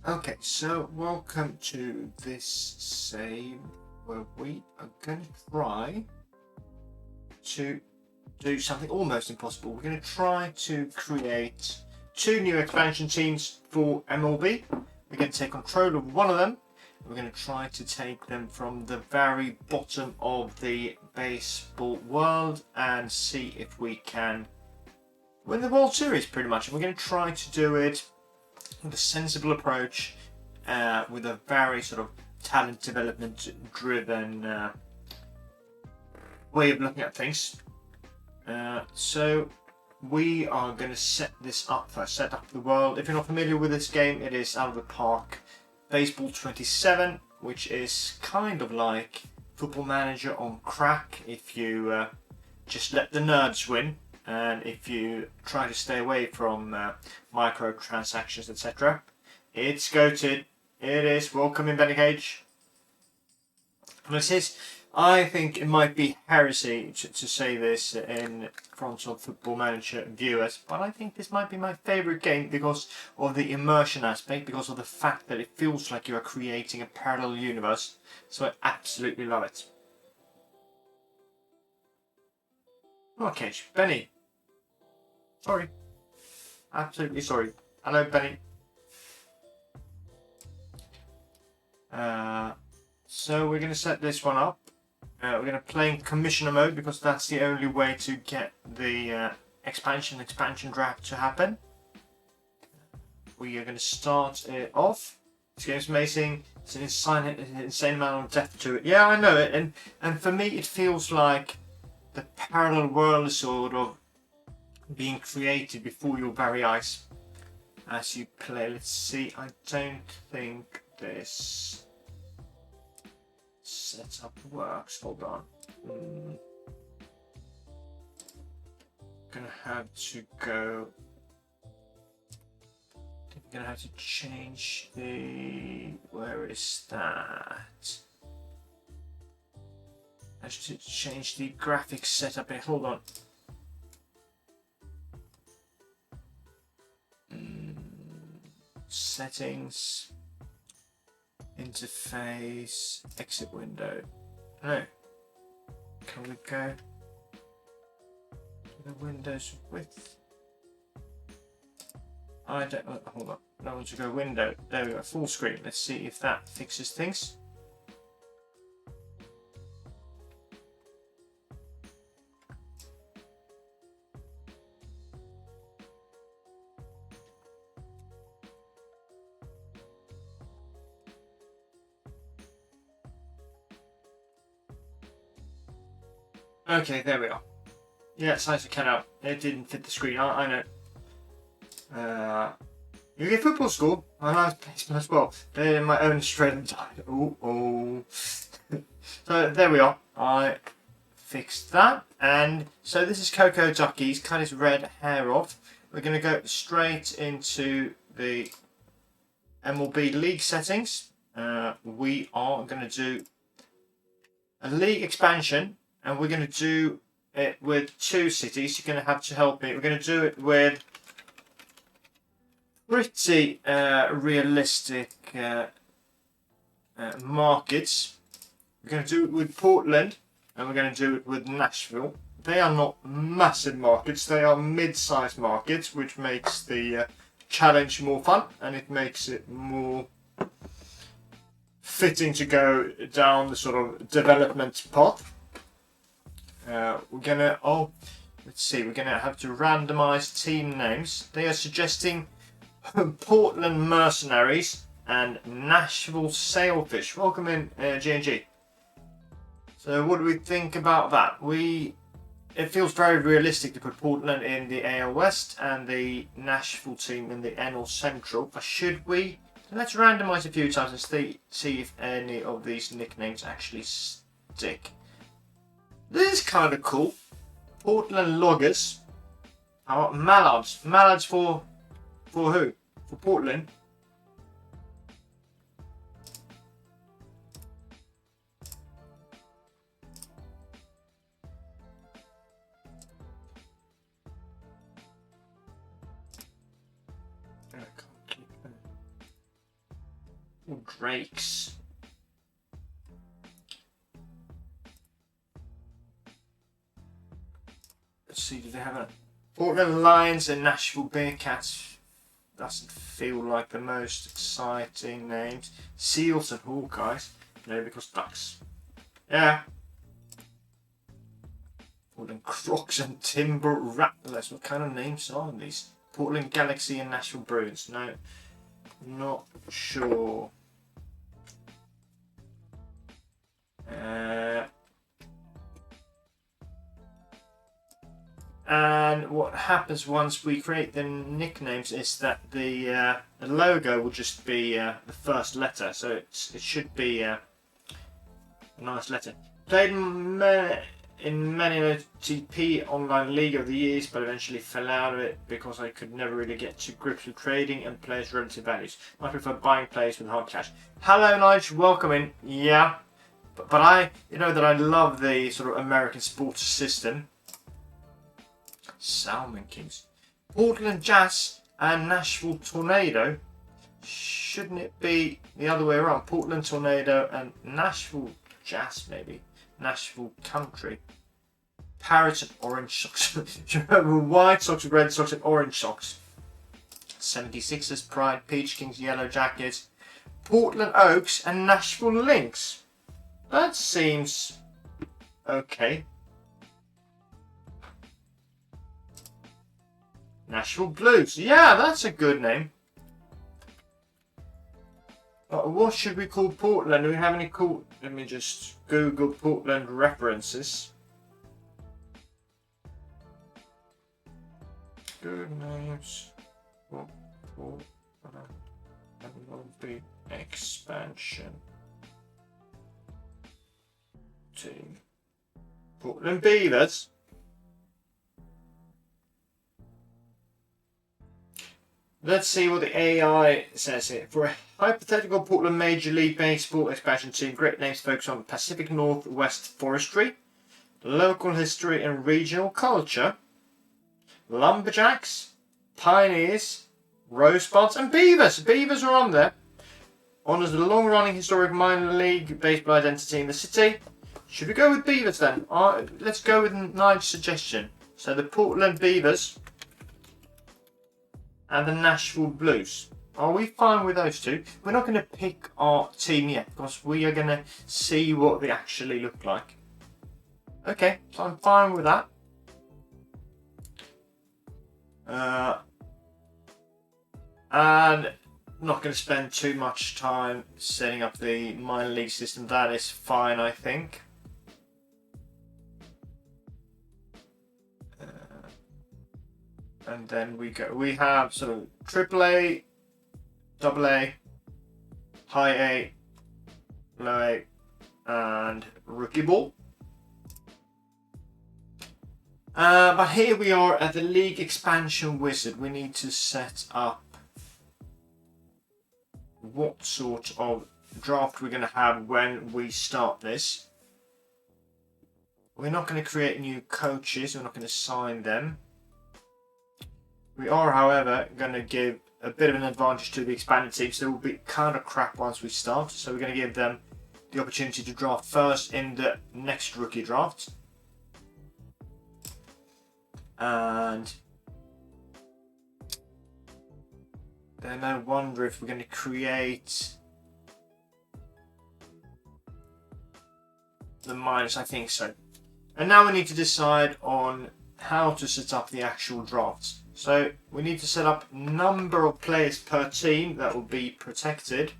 Okay, so welcome to this save where we are going to try to do something almost impossible. We're going to try to create 2 new expansion teams for MLB. We're going to take control of one of them. We're going to try to take them from the very bottom of the baseball world and see if we can win the World Series pretty much. And we're going to try to do it with a sensible approach, with a very sort of talent development driven way of looking at things. So we are going to set this up first, set up the world. If you're not familiar with this game, it is out of the park Baseball 27, which is kind of like Football Manager on crack if you just let the nerds win. And if you try to stay away from microtransactions, etc., it's goated. It is. Welcome in, Benny Cage. I think it might be heresy to say this in front of Football Manager viewers, but I think this might be my favourite game because of the immersion aspect, because of the fact that it feels like you are creating a parallel universe. So I absolutely love it. Okay, Benny. Sorry. Absolutely sorry. Hello, Benny. So we're going to set this one up. We're going to play in commissioner mode because that's the only way to get the expansion draft to happen. We are going to start it off. This game's amazing. It's an insane amount of depth to it. Yeah, I know it. And for me, it feels like the parallel world is sort of being created before your very eyes as you play. Let's see. I don't think this setup works. Hold on. Gonna have to go. I'm gonna have to change the. Where is that? I have to change the graphics setup here. Hold on. Settings, interface, exit window. No. Can we go to the Windows width? I don't. Hold on. I want to go window. There we go. Full screen. Let's see if that fixes things. Okay, there we are. Yeah, size of cut out. It didn't fit the screen. I know. You get football score. I like baseball as well. They're in my own strength. Oh. So there we are. I fixed that. And so this is Coco Ducky. He's cut his red hair off. We're going to go straight into the MLB league settings. We are going to do a league expansion. And we're going to do it with 2 cities. You're going to have to help me. We're going to do it with pretty realistic markets. We're going to do it with Portland and we're going to do it with Nashville. They are not massive markets. They are mid-sized markets, which makes the challenge more fun and it makes it more fitting to go down the sort of development path. We're gonna we're gonna have to randomize team names. They are suggesting Portland Mercenaries and Nashville Sailfish. Welcome in, G&G. So what do we think about that? It feels very realistic to put Portland in the AL West and the Nashville team in the NL Central. But should we? Let's randomize a few times and see if any of these nicknames actually stick. This is kind of cool. Portland Loggers. How about Mallards? Mallards for who? For Portland. Or Drakes. Let's see, do they have a Portland Lions and Nashville Bearcats? Doesn't feel like the most exciting names. Seals and Hawkeyes. No, because Ducks. Yeah. Portland Crocs and Timber Rattlers. What kind of names are these? Portland Galaxy and Nashville Bruins. No, not sure. And what happens once we create the nicknames is that the logo will just be the first letter, so it should be a nice letter. Played in many OOTP online league over the years, but eventually fell out of it because I could never really get to grips with trading and players' relative values. I prefer buying players with hard cash. Hello, Nigel. Welcome in. Yeah, but I, you know that I love the sort of American sports system. Salmon Kings, Portland Jazz and Nashville Tornado. Shouldn't it be the other way around? Portland Tornado and Nashville Jazz, maybe. Nashville Country. Parrots and Orange Sox. Do you remember White Sox, Red Sox and Orange Sox? 76ers Pride, Peach Kings, Yellow Jackets, Portland Oaks and Nashville Lynx. That seems okay. Nashville Blues. Yeah, that's a good name. What should we call Portland? Do we have any cool... Let me just Google Portland references. Good names for Portland MLB expansion team. Portland Beavers. Let's see what the AI says here. For a hypothetical Portland Major League Baseball expansion team, great names focus on Pacific Northwest forestry, local history and regional culture, Lumberjacks, Pioneers, Rosebuds and Beavers. Beavers are on there. Honours the long-running historic minor league baseball identity in the city. Should we go with Beavers then? Let's go with Nigel's suggestion. So the Portland Beavers and the Nashville Blues. Are we fine with those two? We're not going to pick our team yet because we are going to see what they actually look like. Okay, so I'm fine with that. And not going to spend too much time setting up the minor league system. That is fine, I think. And then we have sort of AAA, AA, High A, Low A, and Rookie Ball. But here we are at the League Expansion Wizard. We need to set up what sort of draft we're going to have when we start this. We're not going to create new coaches. We're not going to sign them. We are, however, going to give a bit of an advantage to the expanded teams. They will be kind of crap once we start. So we're going to give them the opportunity to draft first in the next rookie draft. And then I wonder if we're going to create the minus. I think so. And now we need to decide on how to set up the actual drafts. So we need to set up number of players per team that will be protected.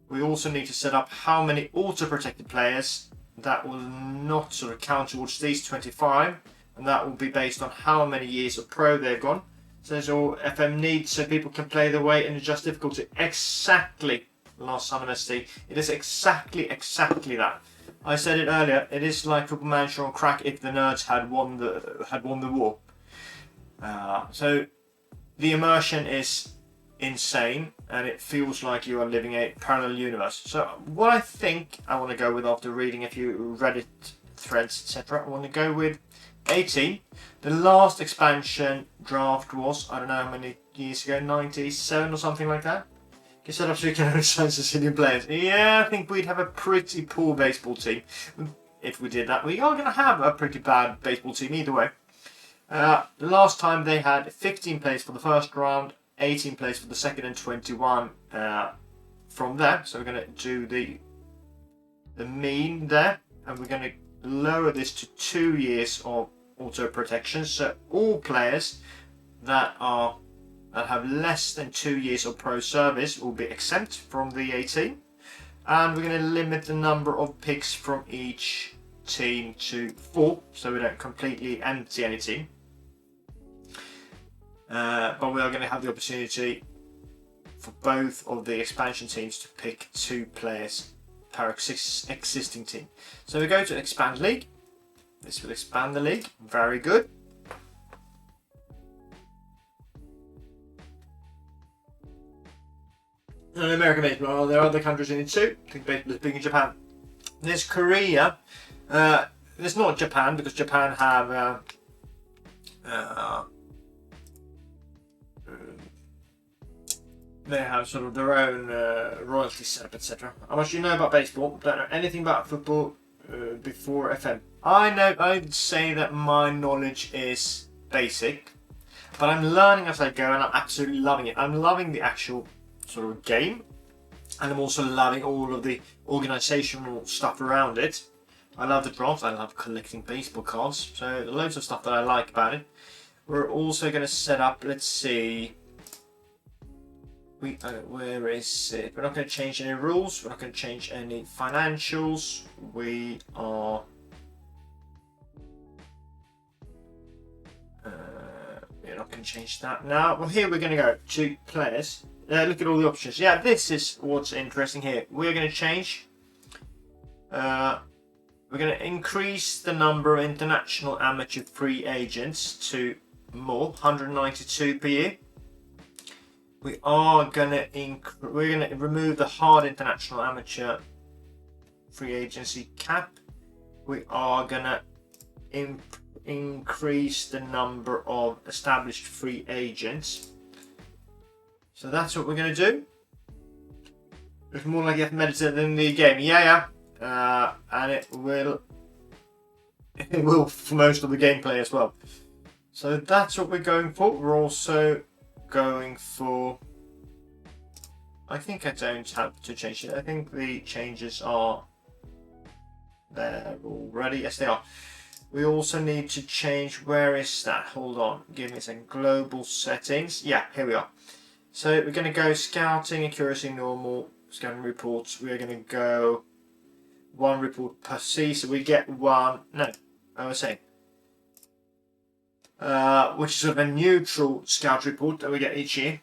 We also need to set up how many auto-protected players that will not sort of count towards these 25. And that will be based on how many years of pro they've gone. So there's all FM needs so people can play their way and adjust difficulty. Exactly, Last Son of ST. It is exactly that. I said it earlier, it is like Football Manager on crack if the nerds had won the war. So the immersion is insane and it feels like you are living a parallel universe. So what I think I want to go with after reading a few Reddit threads, etc., I want to go with 18. The last expansion draft was, I don't know how many years ago, 97 or something like that. Get set up so you can only sign Sicilian players. Yeah, I think we'd have a pretty poor baseball team if we did that. We are going to have a pretty bad baseball team either way. Last time they had 15 players for the first round, 18 players for the second, and 21 from there. So we're going to do the mean there, and we're going to lower this to 2 years of auto protection. So all players that have less than 2 years of pro service will be exempt from the 18, and we're going to limit the number of picks from each team to 4, so we don't completely empty any team. But we are going to have the opportunity for both of the expansion teams to pick 2 players per existing team. So we go to expand league. This will expand the league. Very good. And American baseball. Well, there are other countries in it too. I think baseball is big in Japan. There's Korea. There's not Japan, because Japan have they have sort of their own royalty setup, etc. How much do you know about baseball? Don't know anything about football before FM. I'd say that my knowledge is basic, but I'm learning as I go, and I'm absolutely loving it. I'm loving the actual sort of game, and I'm also loving all of the organisational stuff around it. I love the drafts, I love collecting baseball cards, so loads of stuff that I like about it. We're also going to set up, let's see, where is it? We're not going to change any rules, we're not going to change any financials, we're not going to change that now. Well, here we're going to go to players. Look at all the options. Yeah, this is what's interesting here. We're going to change. We're going to increase the number of international amateur free agents to more, 192 per year. We are going to remove the hard international amateur free agency cap. We are going to increase the number of established free agents. So that's what we're going to do. It's more like you have to meditate than the game. Yeah. And it will for most of the gameplay as well. So that's what we're going for. We're also going for, I think I don't have to change it. I think the changes are there already. Yes, they are. We also need to change, where is that? Hold on, give me some global settings. Yeah, here we are. So we're going to go scouting, accuracy, normal, scouting reports. We're going to go 1 report per season. We get one, no, I was saying, which is sort of a neutral scout report that we get each year.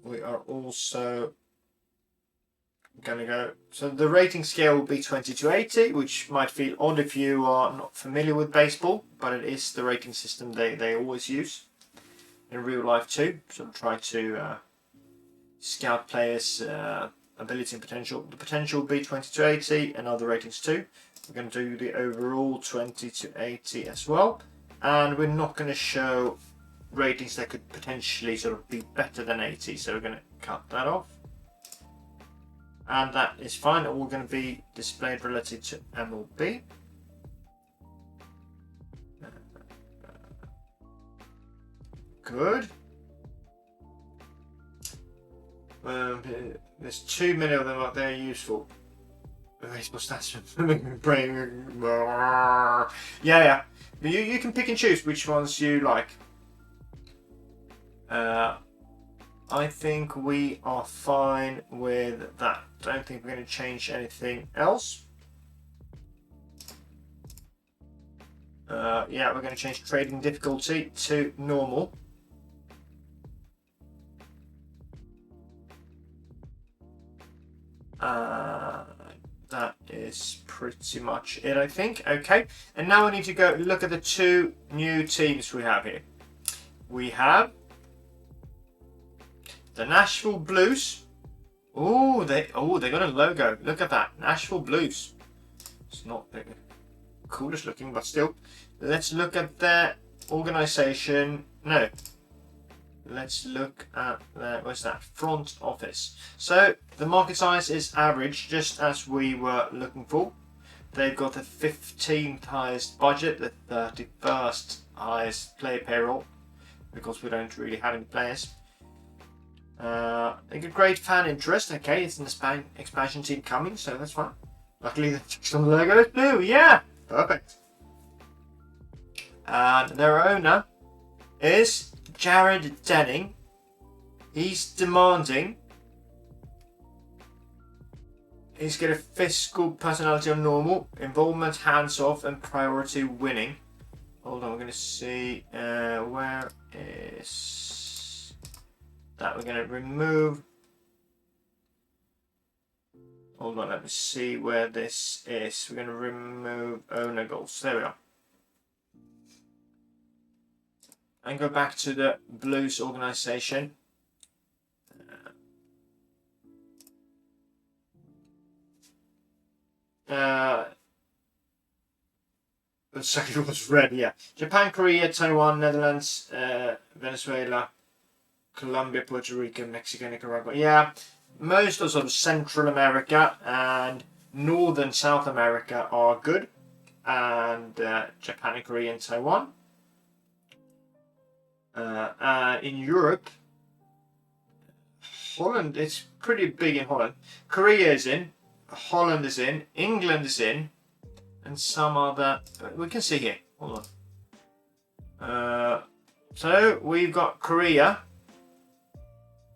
We are also going to go, so the rating scale will be 20 to 80, which might feel odd if you are not familiar with baseball, but it is the rating system they always use in real life too. So try to scout players' ability and potential. The potential will be 20 to 80, and other ratings too. We're going to do the overall 20 to 80 as well, and we're not going to show ratings that could potentially sort of be better than 80, so we're going to cut that off. And that is fine. All going to be displayed relative to MLB. Good. There's too many of them out there useful. Baseball stats. Yeah. But you can pick and choose which ones you like. I think we are fine with that. Don't think we're going to change anything else. Yeah, we're going to change trading difficulty to normal. That is pretty much it, I think. Okay, and now we need to go look at the 2 new teams we have here. We have the Nashville Blues. They got a logo. Look at that, Nashville Blues. It's not the coolest looking, but still. Let's look at their organization. No, let's look at where's that front office. So the market size is average, just as we were looking for. They've got the 15th highest budget, the 31st highest player payroll, because we don't really have any players. They get great fan interest. Okay, it's an expansion team coming, so that's fine. Luckily, the logo is blue. Yeah, perfect. And their owner is Jared Denning. He's demanding. He's got a fiscal personality of normal, involvement hands off, and priority winning. Hold on, we're going to see where is that. We're going to remove. Hold on, let me see where this is. We're going to remove owner goals. There we are. And go back to the Blues organization. The second was red, yeah. Japan, Korea, Taiwan, Netherlands, Venezuela, Colombia, Puerto Rico, Mexico, Nicaragua. Yeah, most of sort of Central America and Northern South America are good. And Japan and Korea and Taiwan. In Europe, Holland, it's pretty big in Holland. Korea is in, Holland is in, England is in, and some other, we can see here, hold on. So we've got Korea,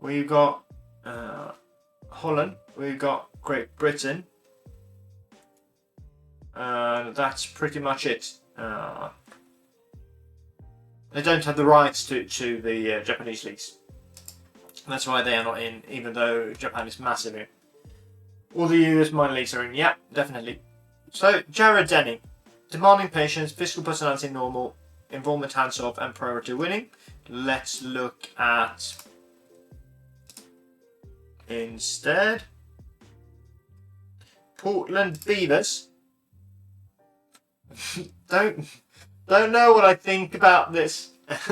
we've got Holland, we've got Great Britain, and that's pretty much it. They don't have the rights to the Japanese leagues. That's why they are not in, even though Japan is massive here. All the US minor leagues are in, yeah, definitely. So, Jared Denning. Demanding patience, physical personality normal, involvement hands off, and priority winning. Let's look at instead Portland Beavers. Don't know what I think about this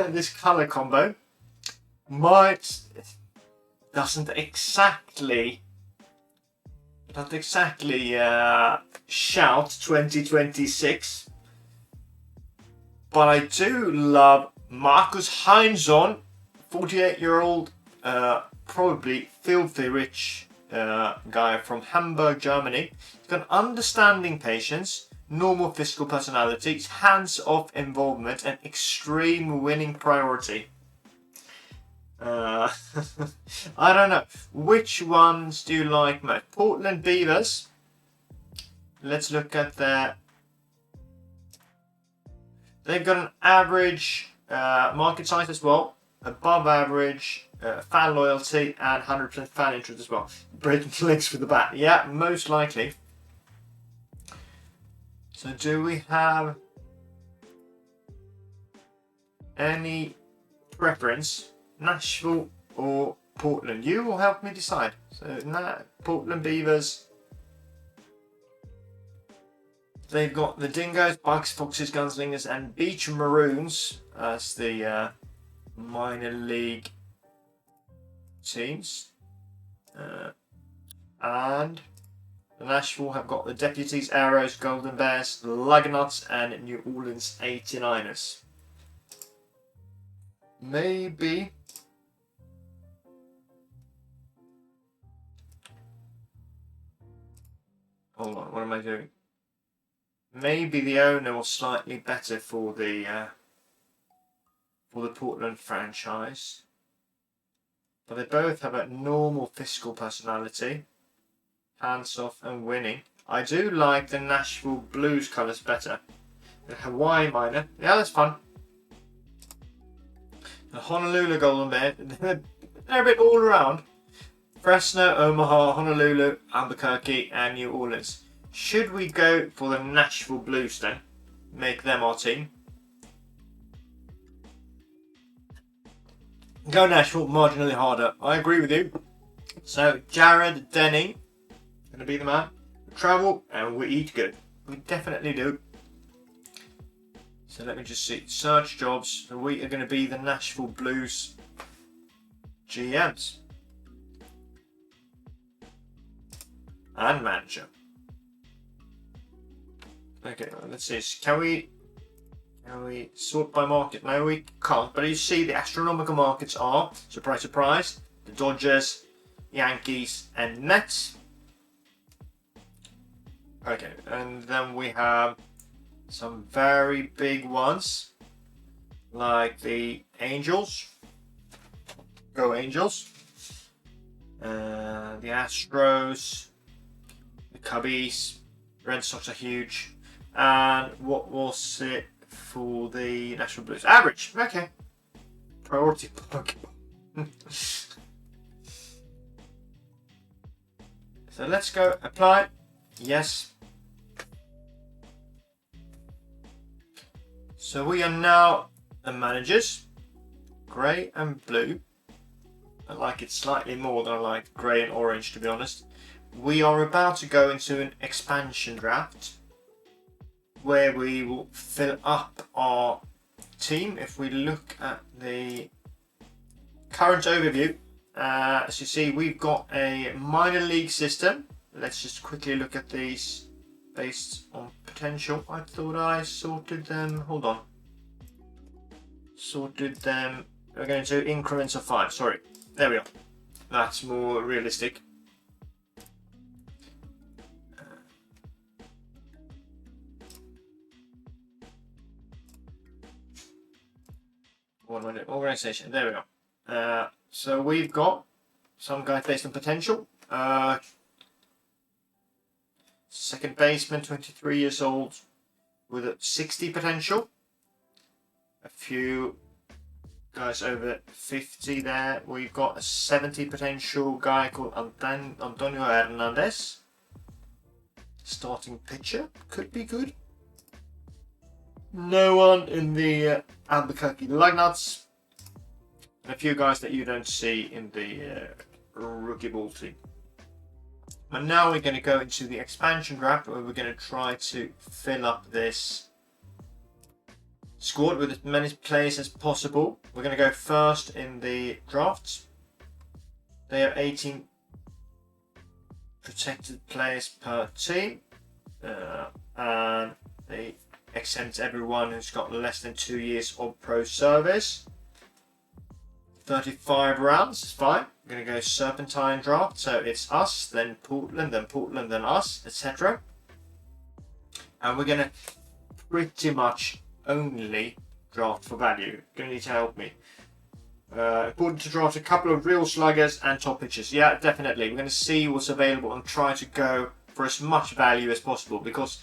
this color combo. Doesn't exactly shout 2026, but I do love Marcus Heinzon, 48-year-old, probably filthy rich guy from Hamburg, Germany. He's got understanding patience, normal physical personalities, hands-off involvement, and extreme winning priority. I don't know. Which ones do you like most? Portland Beavers. Let's look at their... They've got an average market size as well, above average fan loyalty, and 100% fan interest as well. Breaking legs with the bat. Yeah, most likely. So do we have any preference? Nashville or Portland? You will help me decide. So Portland Beavers. They've got the Dingoes, Bucks, Foxes, Gunslingers, and Beach Maroons as the minor league teams. And the Nashville have got the Deputies, Arrows, Golden Bears, Lugnuts, and New Orleans 89ers. Maybe. Hold on, what am I doing? Maybe the owner was slightly better for the Portland franchise, but they both have a normal physical personality, hands off and winning. I do like the Nashville Blues colours better. The Hawaii minor, yeah, that's fun. The Honolulu Golden Bear, they're a bit all around. Fresno, Omaha, Honolulu, Albuquerque, and New Orleans. Should we go for the Nashville Blues then? Make them our team. Go Nashville, marginally harder. I agree with you. So, Jared Denning, going to be the man. We travel and we eat good. We definitely do. So let me just see. Search jobs. So we are going to be the Nashville Blues. GMs and manager. Okay, let's see. Can we sort by market? No, we can't. But you see, the astronomical markets are, surprise, surprise, the Dodgers, Yankees, and Mets. Okay, and then we have some very big ones, like the Angels. Go Angels. The Astros, the Cubbies, Red Sox are huge. And what was it for the Nashville Blues? Average. Okay. Priority Pokemon. So let's go apply. Yes. So we are now the managers. Grey and blue. I like it slightly more than I like grey and orange, to be honest. We are about to go into an expansion draft where we will fill up our team. If we look at the current overview, as you see, we've got a minor league system. Let's just quickly look at these based on potential. I thought I sorted them. Hold on. Sorted them. We're going to increments of 5. Sorry. There we are. That's more realistic. Organization. There we are. So we've got some guys based on potential. Second baseman, 23 years old, with a 60 potential. A few guys over 50 there. We've got a 70 potential guy called Antonio Hernandez. Starting pitcher. Could be good. No one in the Albuquerque Lugnuts. And a few guys that you don't see in the rookie ball team. And now we're going to go into the expansion draft where we're going to try to fill up this squad with as many players as possible. We're going to go first in the drafts. They have 18 protected players per team. And they exempt everyone who's got less than 2 years of pro service. 35 rounds is fine. We're going to go serpentine draft, so it's us, then Portland, then us, etc. And we're going to pretty much only draft for value. You're going to need to help me. Important to draft a couple of real sluggers and top pitchers. Yeah, definitely. We're going to see what's available and try to go for as much value as possible, because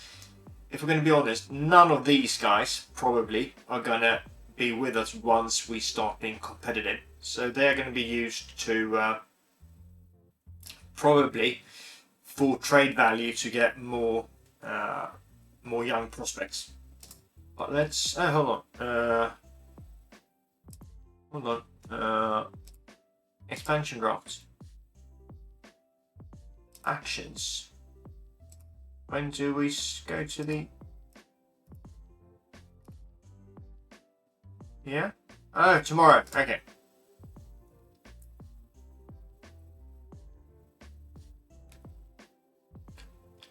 if we're going to be honest, none of these guys probably are going to be with us once we start being competitive. So they're going to be used to probably for trade value to get more young prospects. But let's hold on. Expansion drafts. Actions. When do we go to the? Yeah. Oh, tomorrow. Okay.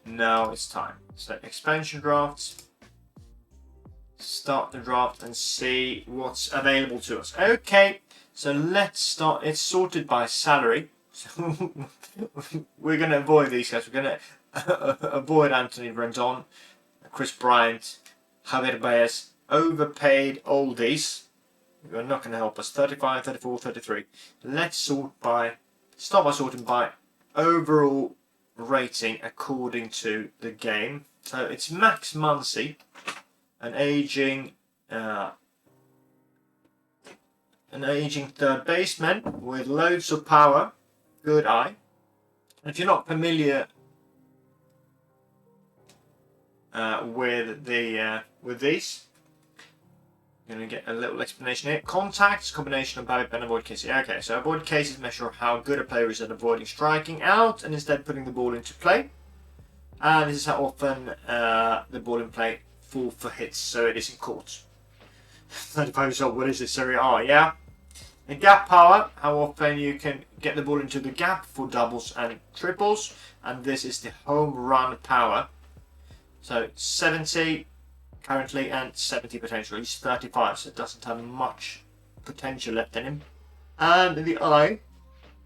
Now it's time. So expansion drafts. Start the draft and see what's available to us. Okay, so let's start. It's sorted by salary. So we're going to avoid these guys. We're going to avoid Anthony Rendon, Chris Bryant, Javier Baez, overpaid oldies. You're not going to help us. 35, 34, 33. Let's start by sorting by overall rating according to the game. So it's Max Muncy, an aging third baseman with loads of power, good eye. And if you're not familiar with these, you're going to get a little explanation here. Contacts, combination of BABIP and avoid cases. Okay, so avoid cases measure how good a player is at avoiding striking out and instead putting the ball into play. And this is how often the ball in play fall for hits, so it isn't caught. 35 years old, what is this, Serie A? Yeah? The gap power, how often you can get the ball into the gap for doubles and triples. And this is the home run power. So 70 currently and 70 potential. He's 35, so it doesn't have much potential left in him. And the I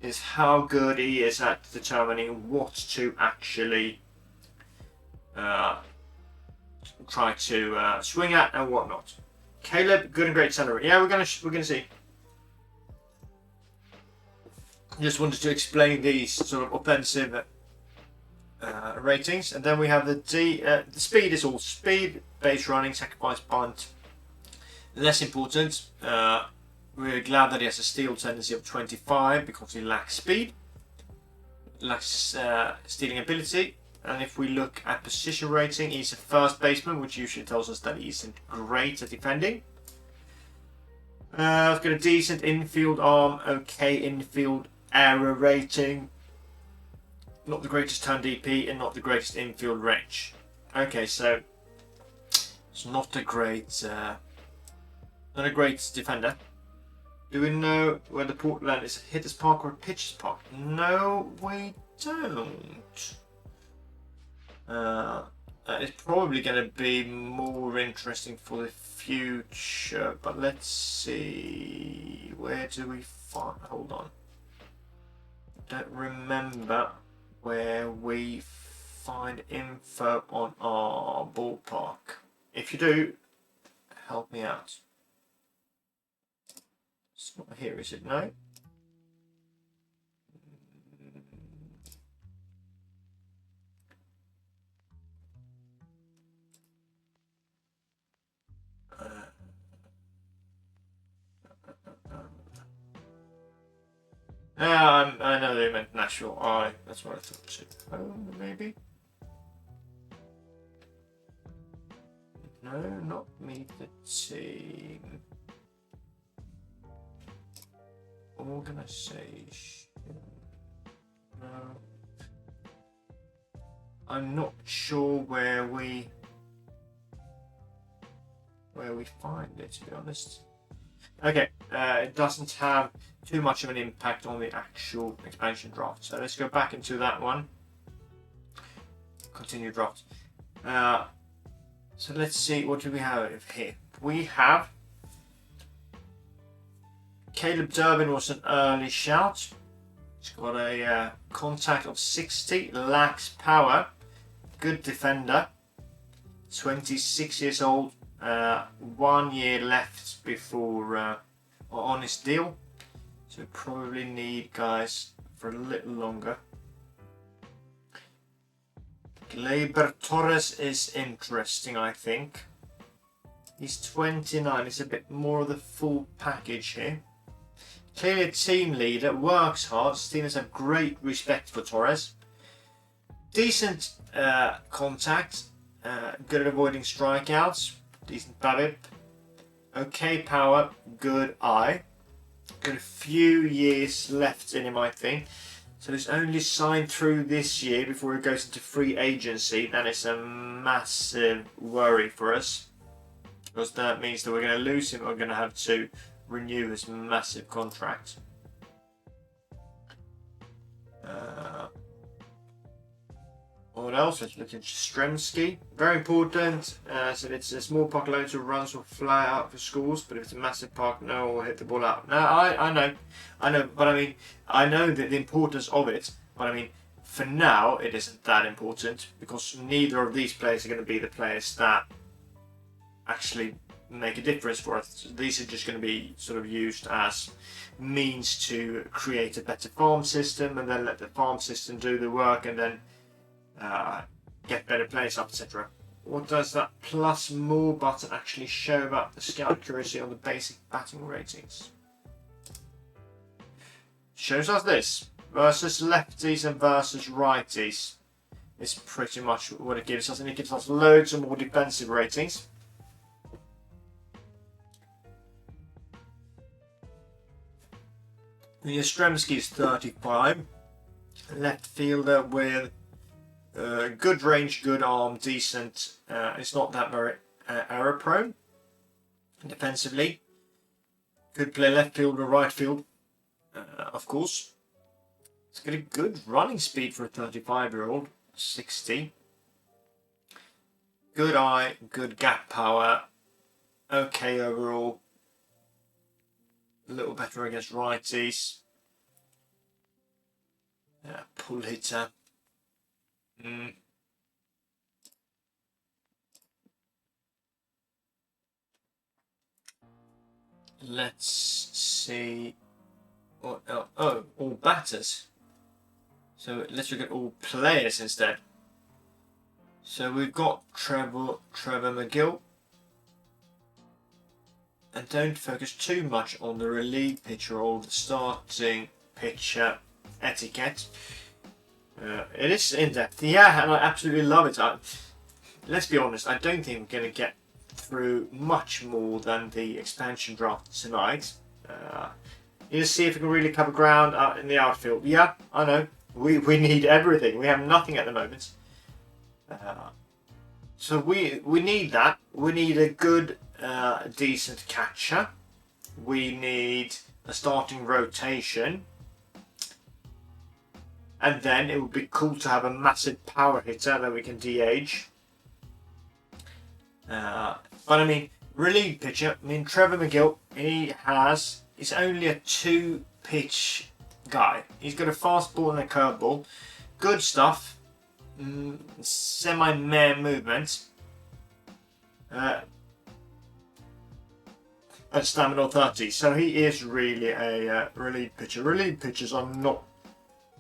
is how good he is at determining what to actually try to swing at and whatnot. Caleb, good and great salary. Yeah, we're gonna see. Just wanted to explain these sort of offensive ratings, and then we have the D. The speed is all speed, base running, sacrifice, bunt. Less important. We're glad that he has a steal tendency of 25 because he lacks speed, lacks stealing ability. And if we look at position rating, he's a first baseman, which usually tells us that he isn't great at defending. I've got a decent infield arm, okay infield error rating. Not the greatest turn DP and not the greatest infield range. Okay, so it's not a great defender. Do we know whether Portland is a hitter's park or a pitcher's park? No, we don't. It's probably going to be more interesting for the future, but let's see. Where do we find? Hold on. Don't remember where we find info on our ballpark. If you do, help me out. It's not here, is it? No. I know they meant Nashville. That's what I thought. Maybe. No, not meet the team. Organization. No. I'm not sure where we find it, to be honest. Okay, it doesn't have too much of an impact on the actual expansion draft. So let's go back into that one. Continue draft. So let's see, what do we have here? We have Caleb Durbin was an early shout. He's got a contact of 60, lacks power, good defender, 26 years old, 1 year left before on his deal. So we probably need guys for a little longer. Gleyber Torres is interesting, I think. He's 29, it's a bit more of the full package here. Clearly a team leader, works hard, Steelers have great respect for Torres. Decent contact, good at avoiding strikeouts, decent BABIP. Okay power, good eye. Got a few years left in him, I think. So he's only signed through this year before he goes into free agency. That is a massive worry for us, because that means that we're going to lose him. We're going to have to renew his massive contract. What else? Let's look at Stremski. Very important. So it's a small park, loads of runs will fly out for schools, but if it's a massive park, no one will hit the ball out. No, I know, but I mean, I know the importance of it, but I mean, for now, it isn't that important, because neither of these players are going to be the players that actually make a difference for us. These are just going to be sort of used as means to create a better farm system, and then let the farm system do the work, and then get better players up, etc. What does that plus more button actually show about the skill accuracy on the basic batting ratings? Shows us this. Versus lefties and versus righties is pretty much what it gives us, and it gives us loads of more defensive ratings. The Yastrzemski is 35, left fielder with good range, good arm, decent. It's not that very error prone defensively. Could play left field or right field, of course. He's got a good running speed for a 35-year-old. 60. Good eye, good gap power. Okay overall. A little better against righties. Pull hitter. Let's see. What else? Oh, all batters. So let's look at all players instead. So we've got Trevor McGill. And don't focus too much on the relief pitcher or the starting pitcher etiquette. It is in depth, yeah, and I absolutely love it. Let's be honest, I don't think we're going to get through much more than the expansion draft tonight. You just see if we can really cover ground in the outfield. Yeah, I know. We need everything. We have nothing at the moment. So we need that. We need a good, decent catcher. We need a starting rotation. And then it would be cool to have a massive power hitter that we can DH. But I mean, relief pitcher, Trevor McGill, he's only a 2-pitch guy. He's got a fastball and a curveball. Good stuff. Semi-mare movement. At stamina 30. So he is really a relief pitcher. Relief pitchers are not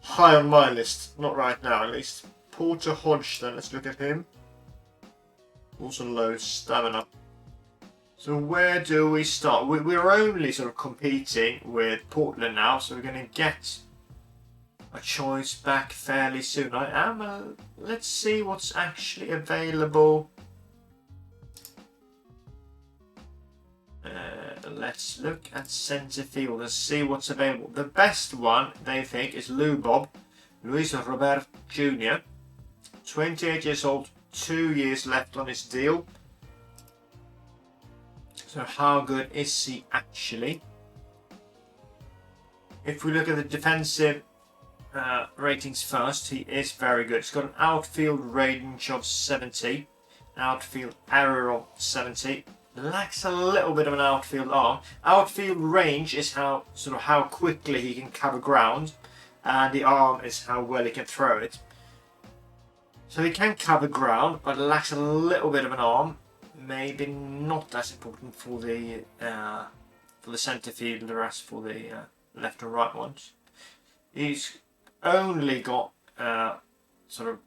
high on my list. Not right now, at least. Porter Hodgson, let's look at him. Also low stamina. So where do we start? We're only sort of competing with Portland now, so we're going to get a choice back fairly soon. Let's see what's actually available. Let's look at centre field and see what's available. The best one, they think, is Luis Robert Jr. 28 years old, 2 years left on his deal. So how good is he actually? If we look at the defensive ratings first, he is very good. He's got an outfield range of 70, outfield error of 70. Lacks a little bit of an outfield arm. Outfield range is how quickly he can cover ground, and the arm is how well he can throw it. So he can cover ground, but lacks a little bit of an arm. Maybe not as important for the centre fielder as for the left and right ones. He's only got sort of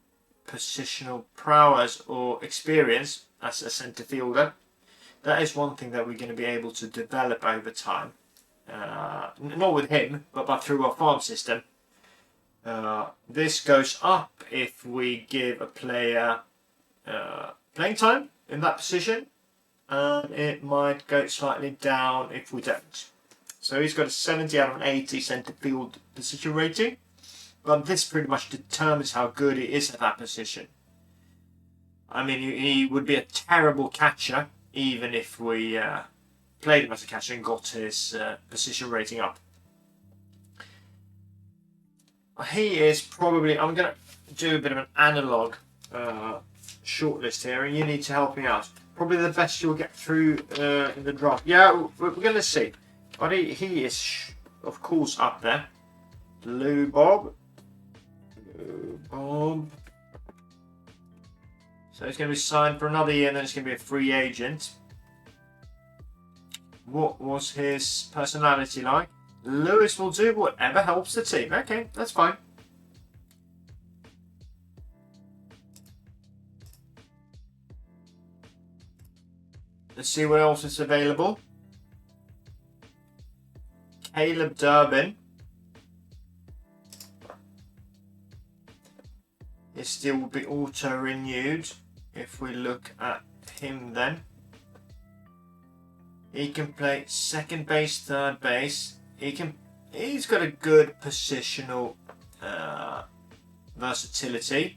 positional prowess or experience as a centre fielder. That is one thing that we're going to be able to develop over time. Not with him, but through our farm system. This goes up if we give a player playing time in that position, and it might go slightly down if we don't. So he's got a 70 out of an 80 centre field position rating, but this pretty much determines how good he is at that position. I mean, he would be a terrible catcher even if we played him as a catcher and got his position rating up. He is probably, I'm going to do a bit of an analogue shortlist here, and you need to help me out. Probably the best you'll get through in the draft. Yeah, we're going to see. But he is, of course, up there. Lou Bob. So he's going to be signed for another year, and then it's going to be a free agent. What was his personality like? Lewis will do whatever helps the team. Okay, that's fine. Let's see what else is available. Caleb Durbin. His deal will be auto-renewed if we look at him then. He can play second base, third base. He's got a good positional versatility.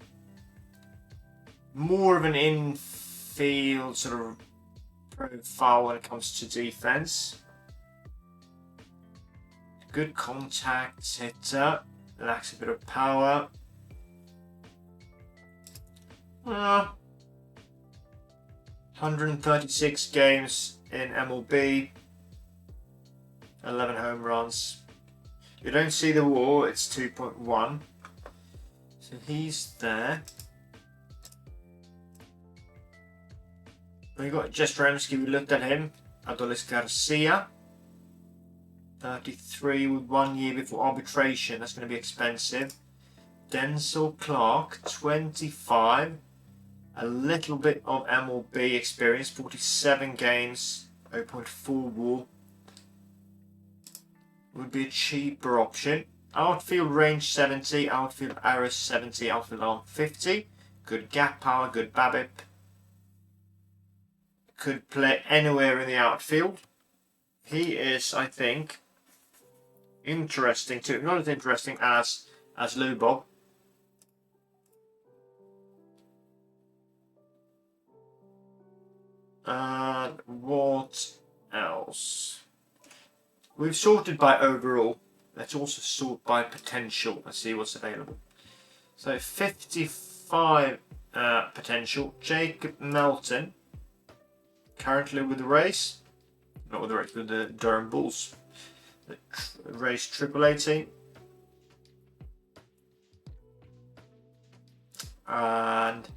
More of an infield sort of profile when it comes to defense. Good contact hitter. Lacks a bit of power. 136 games in MLB. 11 home runs. You don't see the WAR, it's 2.1. So he's there. We got Jastrzemski, we looked at him. Adolis Garcia. 33 with 1 year before arbitration. That's going to be expensive. Denzel Clark, 25. A little bit of MLB experience. 47 games. 0.4 WAR. Would be a cheaper option. Outfield range 70. Outfield arrow 70. Outfield arm 50. Good gap power. Good BABIP. Could play anywhere in the outfield. He is, I think, interesting too. Not as interesting as Lubov. And what else? We've sorted by overall. Let's also sort by potential and see what's available. So 55 potential. Jacob Melton. Currently with the Rays. Not with the Rays, with the Durham Bulls. The Rays Triple-A team. And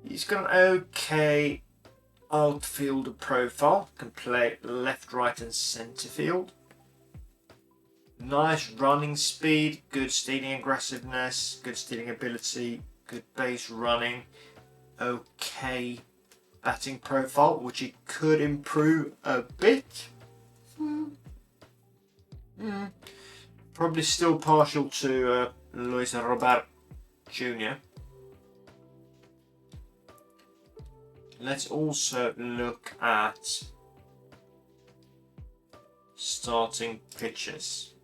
he's got an okay outfielder profile. Can play left, right and centre field. Nice running speed. Good stealing aggressiveness. Good stealing ability. Good base running. Okay batting profile, which he could improve a bit. Probably still partial to Luis Robert Jr. Let's also look at starting pitchers.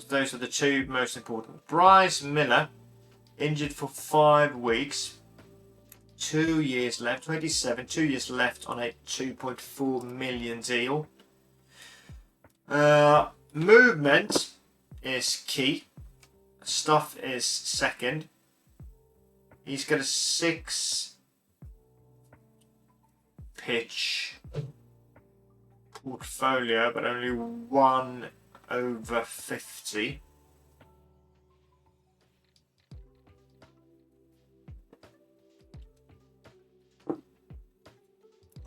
Those are the two most important. Bryce Miller, injured for 5 weeks. 2 years left, 27, 2 years left on a 2.4 million deal. Movement is key. Stuff is second. He's got a 6 pitch portfolio, but only 1 over 50.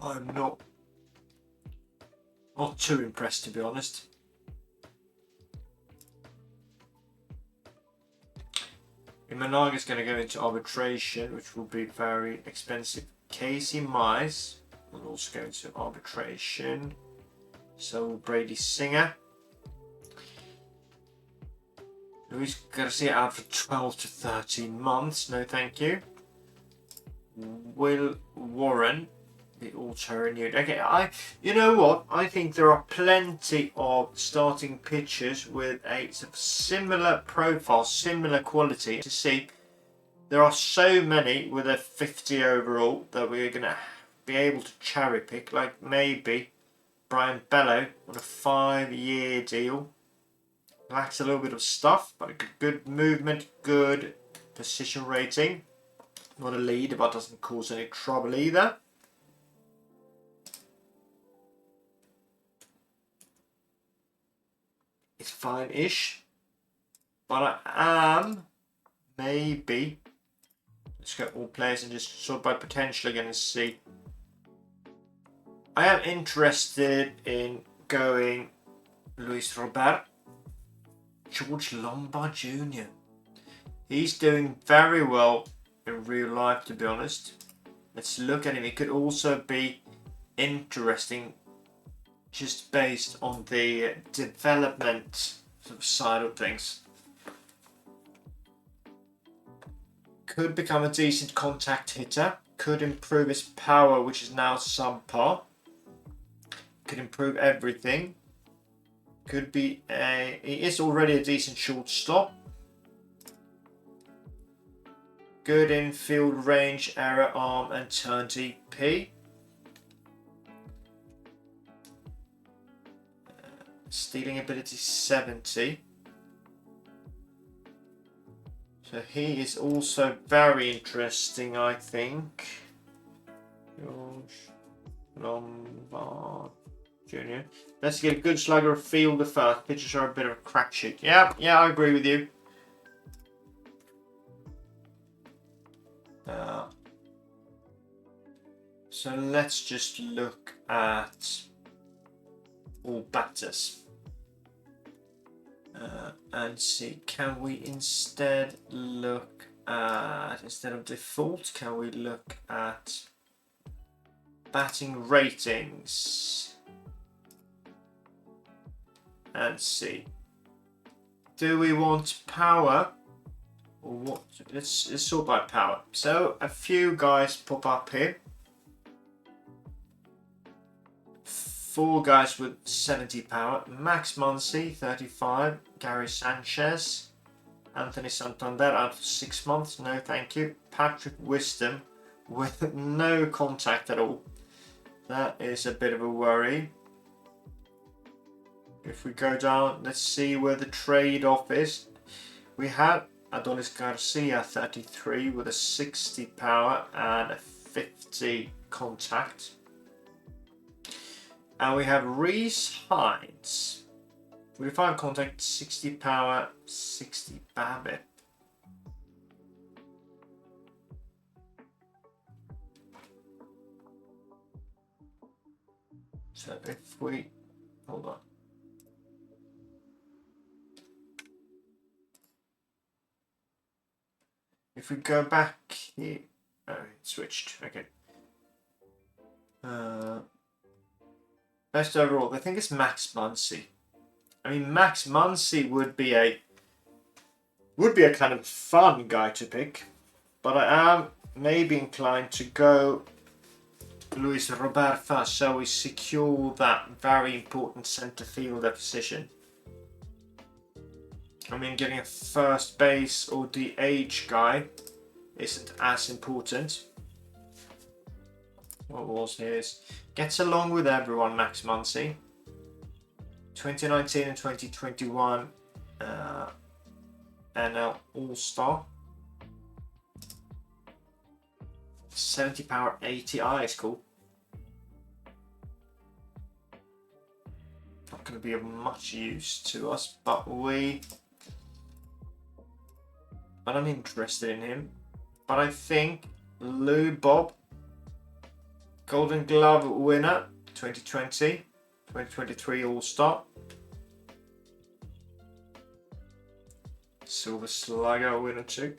I'm not too impressed, to be honest. Imanaga's going to go into arbitration, which will be very expensive. Casey Mize will also go into arbitration. So will Brady Singer. Luis Garcia out for 12 to 13 months. No, thank you. Will Warren. The auto-renewed. Okay, you know what? I think there are plenty of starting pitchers with a sort of similar profile, similar quality to see. There are so many with a 50 overall that we're going to be able to cherry pick, like maybe Brian Bello on a 5-year deal. Lacks a little bit of stuff, but a good movement, good position rating. Not a lead, but doesn't cause any trouble either. It's fine-ish, but I am maybe. Let's go all players and just sort by potential again and see. I am interested in going Luis Robert, George Lombard Jr. He's doing very well in real life, to be honest. Let's look at him. He could also be interesting just based on the development side of things. Could become a decent contact hitter. Could improve his power, which is now subpar. Could improve everything. Could be he is already a decent shortstop. Good infield range, error, arm and turn DP. Stealing ability 70. So he is also very interesting, I think. George Lombard Jr. Let's get a good slugger of fielder first. Pitchers are a bit of a crack shoot. Yeah, I agree with you. So let's just look at all batters. And see, can we instead look at, instead of default, can we look at batting ratings and see, do we want power or what? Let's sort by power. So a few guys pop up here. 4 guys with 70 power. Max Muncy, 35. Gary Sanchez. Anthony Santander out for 6 months. No, thank you. Patrick Wisdom with no contact at all. That is a bit of a worry. If we go down, let's see where the trade-off is. We have Adolis Garcia, 33, with a 60 power and a 50 contact. And we have Reese Hines, 45 contact, 60 power, 60 BABIP. So if we, hold on. If we go back here, oh, it switched, okay. Best overall, I think it's Max Muncy. I mean, Max Muncy would be a kind of fun guy to pick, but I am maybe inclined to go Luis Robert first, so we secure that very important centre fielder position. I mean, getting a first base or DH guy isn't as important. What was his? Gets along with everyone, Max Muncy. 2019 and 2021 NL All-Star. 70 power, 80 is cool. Not going to be of much use to us, but I'm interested in him. But I think Lou Bob, Golden Glove winner, 2020, 2023 All-Star. Silver Slugger winner too.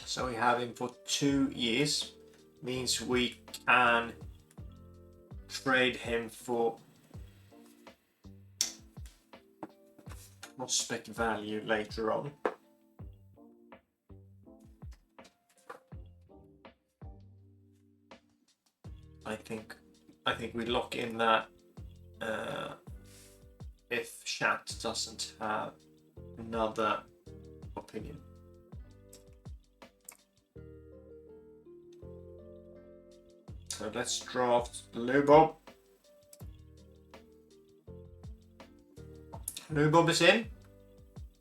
So we have him for 2 years. Means we can trade him for prospect value later on. I think we lock in that if Chat doesn't have another opinion. So let's draft Lou Bob. Lou Bob is in.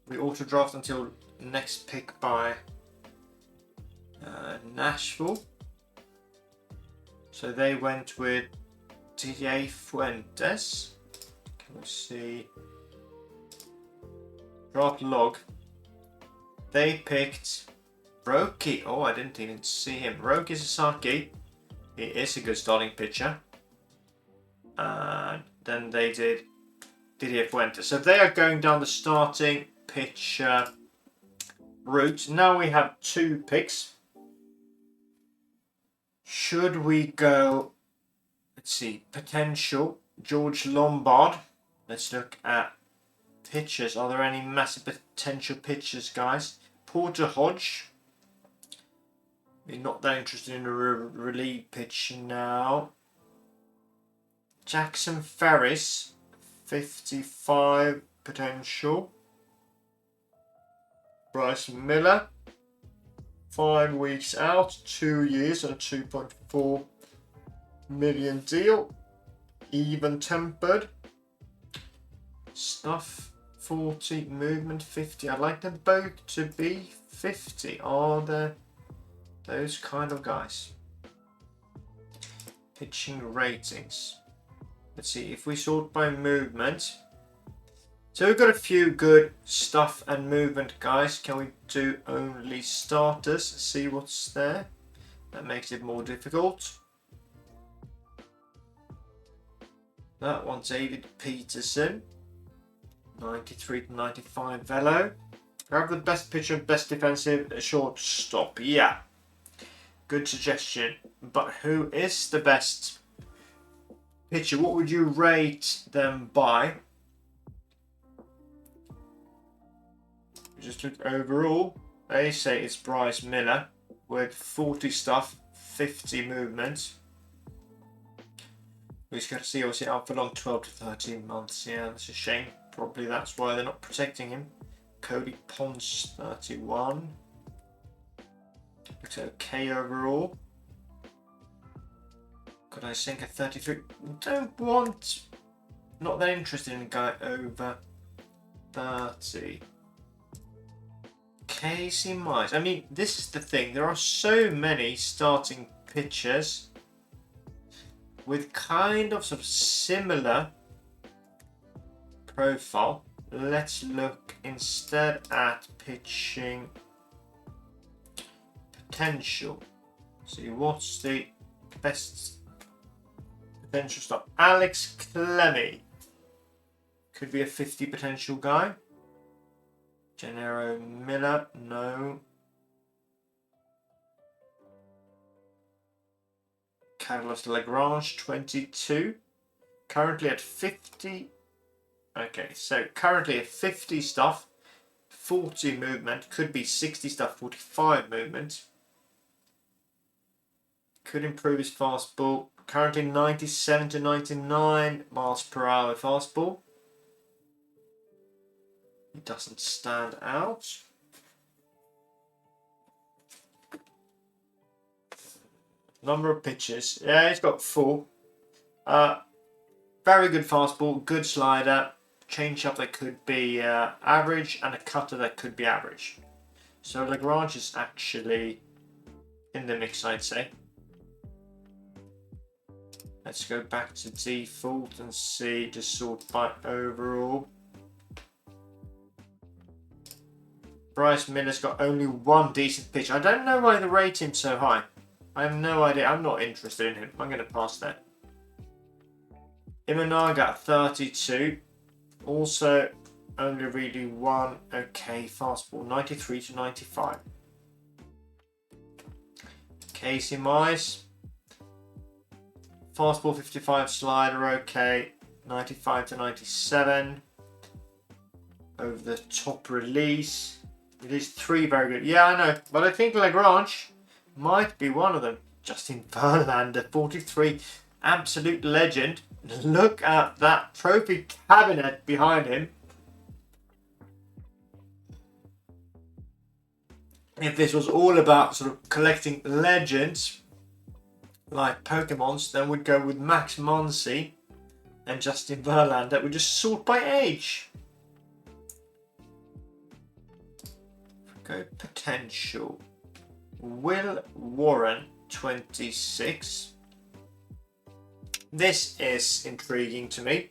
We auto draft until next pick by Nashville. So they went with DJ Fuentes. Can we see? Draft log. They picked Roki. Oh, I didn't even see him. Roki Sasaki. He is a good starting pitcher. And then they did Didier Fuentes. So they are going down the starting pitcher route. Now we have 2 picks. Should we go, let's see, potential George Lombard. Let's look at pitchers. Are there any massive potential pitchers, guys? Porter Hodge. We're not that interested in a relief pitch now. Jackson Ferris, 55 potential. Bryce Miller, 5 weeks out, 2 years and a 2.4 million deal. Even tempered. Stuff 40, movement 50. I'd like them both to be 50. Are there those kind of guys? Pitching ratings. Let's see if we sort by movement. So we've got a few good stuff and movement guys. Can we do only starters? See what's there. That makes it more difficult. That one's David Peterson. 93 to 95 velo. Grab the best pitcher, best defensive, shortstop. Yeah. Good suggestion. But who is the best pitcher? What would you rate them by? Just look overall. They say it's Bryce Miller with 40 stuff, 50 movement. We just got to see obviously out for long 12 to 13 months. Yeah, that's a shame. Probably that's why they're not protecting him. Cody Ponce 31. Looks okay overall. Could I sink a 33? Don't want. Not that interested in a guy over 30. Casey Mize. I mean, this is the thing. There are so many starting pitchers with kind of sort of similar profile. Let's look instead at pitching potential. See what's the best potential stuff. Alex Clemmy could be a 50 potential guy. Gennaro Miller, no. Carlos Lagrange, 22. Currently at 50. Okay, so currently at 50 stuff, 40 movement. Could be 60 stuff, 45 movement. Could improve his fastball. Currently 97 to 99 miles per hour fastball. It doesn't stand out. Number of pitches. Yeah, he's got 4. Very good fastball, good slider, change-up that could be average, and a cutter that could be average. So Lagrange is actually in the mix, I'd say. Let's go back to default and see, just sort by overall. Bryce Miller's got only 1 decent pitch. I don't know why they rate him so high. I have no idea. I'm not interested in him. I'm going to pass that. Imanaga 32. Also, only really 1 okay fastball. 93 to 95. Casey Mize. Fastball 55, slider okay. 95 to 97. Over the top release. It is 3 very good. Yeah, I know. But I think Lagrange might be one of them. Justin Verlander, 43. Absolute legend. Look at that trophy cabinet behind him. If this was all about sort of collecting legends like Pokemons, then we'd go with Max Muncy and Justin Verlander. We just sort by age. Go potential. Will Warren, 26. This is intriguing to me.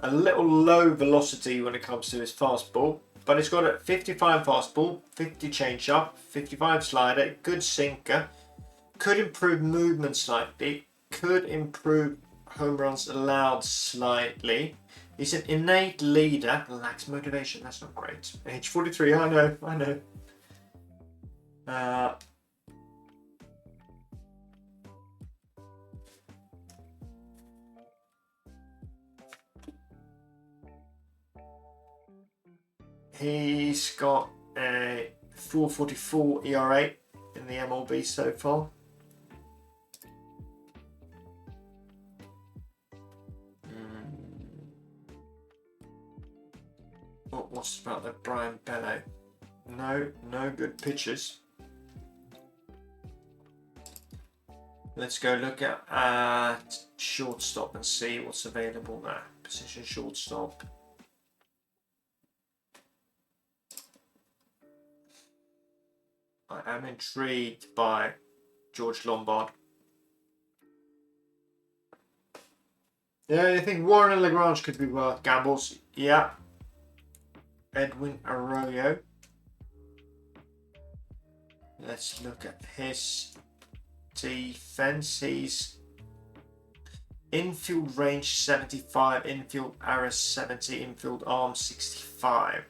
A little low velocity when it comes to his fastball, but it's got a 55 fastball, 50 changeup, 55 slider, good sinker. Could improve movement slightly. Could improve home runs allowed slightly. He's an innate leader. Lacks motivation. That's not great. Age 43. I know. He's got a 4.44 ERA in the MLB so far. What's about the Brian Bello? No good pitches. Let's go look at shortstop and see what's available there. Position shortstop. I am intrigued by George Lombard. Yeah, you think Warren and Lagrange could be worth gambles? Yeah. Edwin Arroyo. Let's look at his defense. He's infield range 75, infield arrow 70, infield arm 65.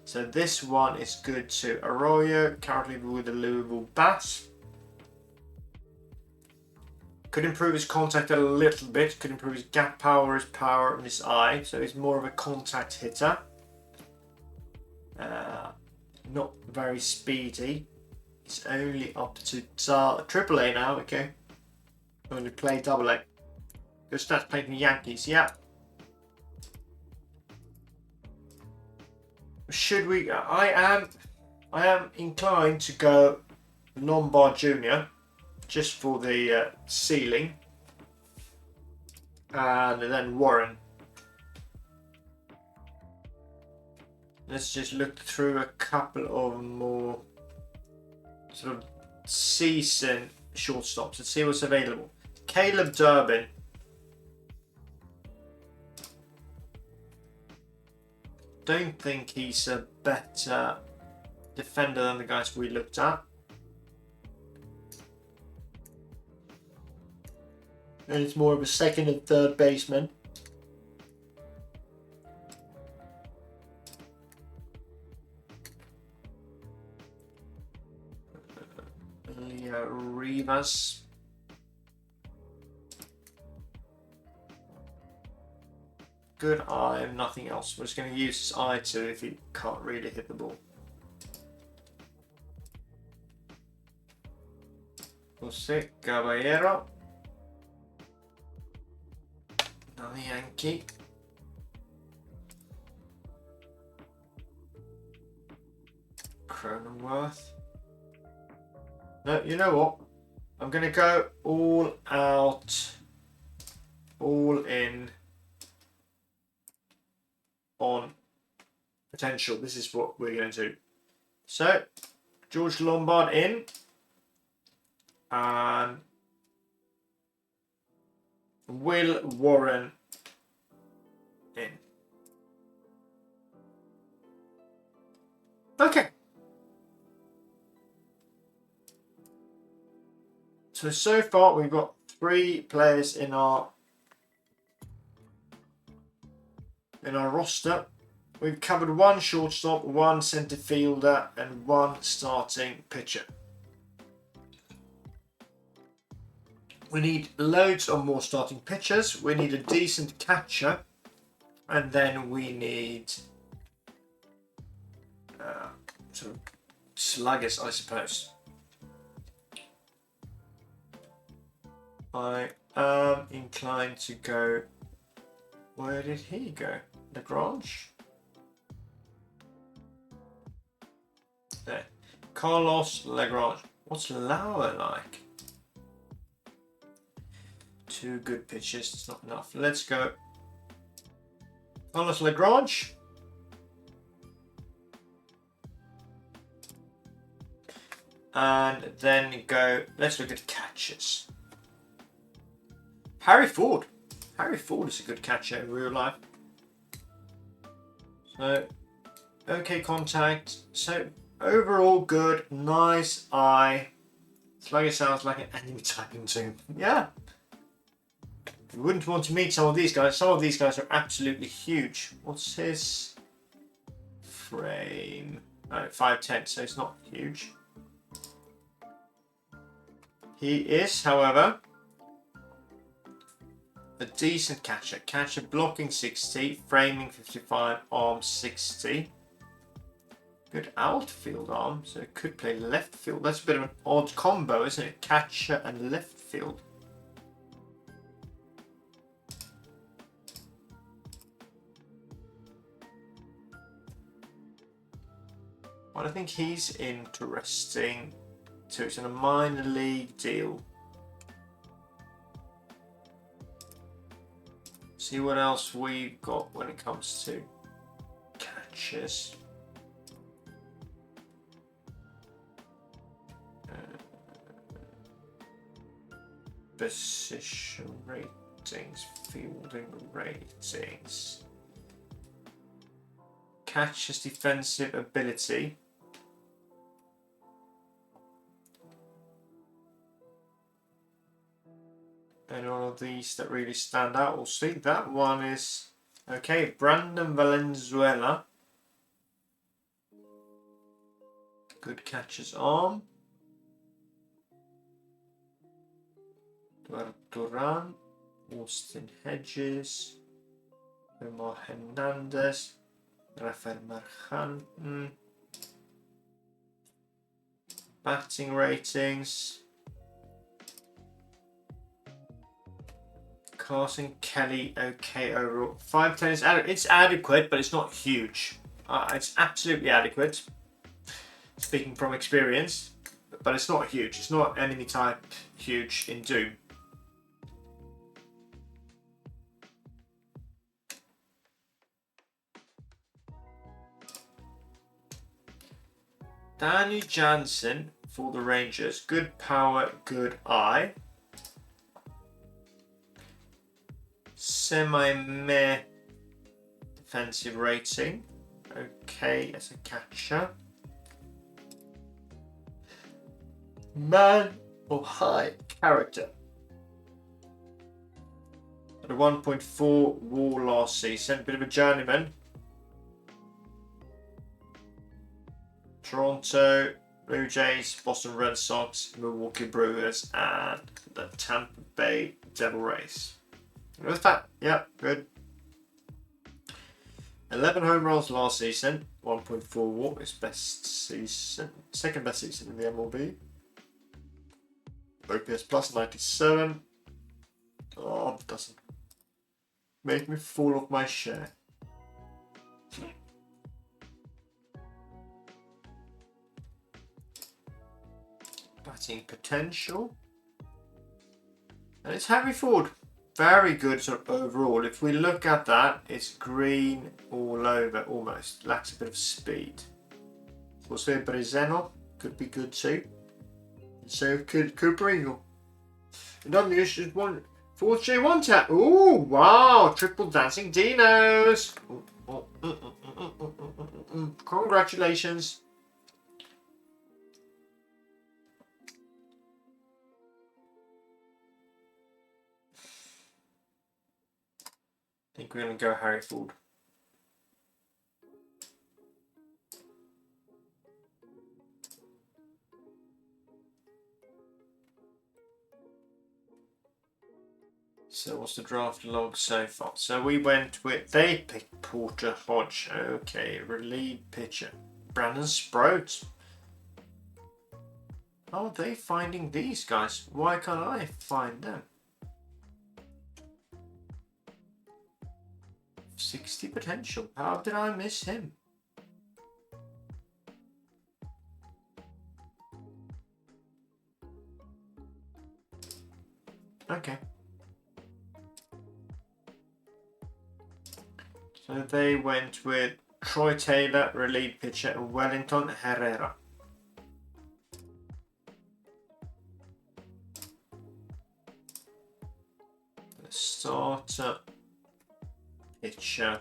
So this one is good too. Arroyo, currently with the Louisville Bats. Could improve his contact a little bit. Could improve his gap power, his power, and his eye. So he's more of a contact hitter. Not very speedy. He's only up to triple A now. Okay. Only play double A. Good stats playing for the Yankees. Yeah. Should we? I am inclined to go Lombard Jr. just for the ceiling, and then Warren. Let's just look through a couple of more sort of season shortstops and see what's available. Caleb Durbin. Don't think he's a better defender than the guys we looked at. And it's more of a second and third baseman. Leo Rivas. Good eye and nothing else. We're just going to use his eye too if he can't really hit the ball. Jose Caballero. Another Yankee. Cronenworth. No, you know what? I'm going to go all out, all in on potential. This is what we're going to do. So, George Lombard in. And Will Warren in. Okay. So far we've got 3 players in our roster. We've covered 1 shortstop, 1 centre fielder, and 1 starting pitcher. We need loads of more starting pitchers. We need a decent catcher, and then we need sort of sluggers, I suppose. I am inclined to go. Where did he go? Lagrange? There. Carlos Lagrange. What's Lauer like? 2 good pitches. It's not enough. Let's go. Carlos Lagrange. And then go. Let's look at catches. Harry Ford. Harry Ford is a good catcher in real life. So, okay contact. So, overall good. Nice eye. Slugger sounds like an anime typing too. Yeah. You wouldn't want to meet some of these guys. Some of these guys are absolutely huge. What's his frame? Oh, 5'10", so it's not huge. He is, however, a decent catcher. Catcher blocking 60, framing 55, arm 60. Good outfield arm, so it could play left field. That's a bit of an odd combo, isn't it? Catcher and left field. Well, I think he's interesting too. It's in a minor league deal. See what else we've got when it comes to catches. Position ratings, fielding ratings. Catcher's defensive ability. And all of these that really stand out, we'll see. That one is okay. Brandon Valenzuela. Good catcher's arm. Eduardo Duran, Austin Hedges, Omar Hernandez, Rafael Marchan. Batting ratings. Carson Kelly, okay overall. 5'10" is it's adequate, but it's not huge. It's absolutely adequate. Speaking from experience, but it's not huge. It's not enemy type huge in Doom. Danny Jansen for the Rangers. Good power, good eye. Semi-meh defensive rating. Okay, as a catcher. Man or high character. At a 1.4 WAR last season. Bit of a journeyman. Toronto Blue Jays, Boston Red Sox, Milwaukee Brewers, and the Tampa Bay Devil Rays. With that, yeah, good. 11 home runs last season, 1.4 WAR, his best season, second best season in the MLB. OPS plus 97. Oh, it doesn't make me fall off my chair. Batting potential. And it's Harry Ford. Very good sort of overall. If we look at that, it's green all over almost. Lacks a bit of speed. Also Brezeno could be good too. So could Cooperingo. Another news is 4J1 tap. Ooh, wow. Triple dancing dinos. Congratulations. I think we're going to go Harry Ford. So what's the draft log so far? So we went with, they picked Porter Hodge. Okay, relief pitcher. Brandon Sprout. How are they finding these guys? Why can't I find them? 60 potential. How did I miss him? Okay. So they went with Troy Taylor, relief pitcher, and Wellington Herrera. The starter pitcher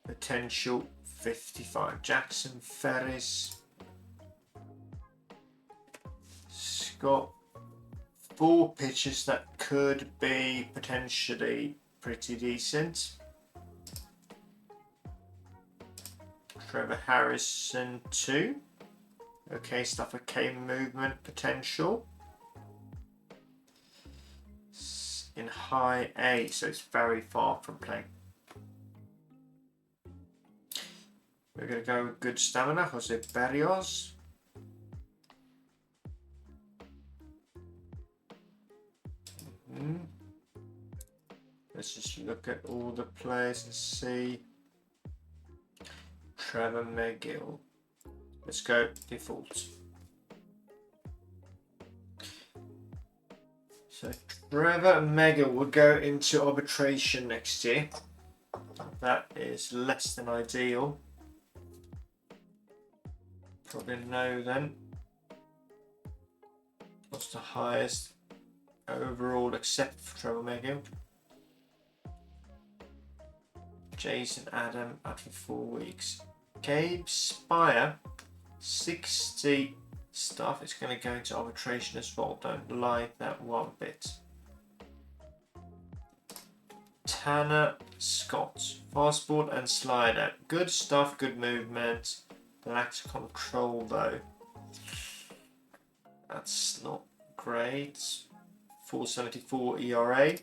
potential 55. Jackson Ferris. Scott. 4 pitches that could be potentially pretty decent. Trevor Harrison 2. Okay, stuff okay, movement potential. In high A, so it's very far from playing. We're going to go with good stamina, Jose Berrios. Let's just look at all the players and see. Trevor McGill. Let's go default. So Trevor Mega will go into arbitration next year. That is less than ideal. Probably no then. What's the highest overall except for Trevor Mega? Jason Adam out for 4 weeks. Gabe Spire, 60 stuff. It's going to go into arbitration as well. Don't like that one bit. Tanner Scott, fastball and slider. Good stuff, good movement. Lacks control though. That's not great. 4.74 ERA.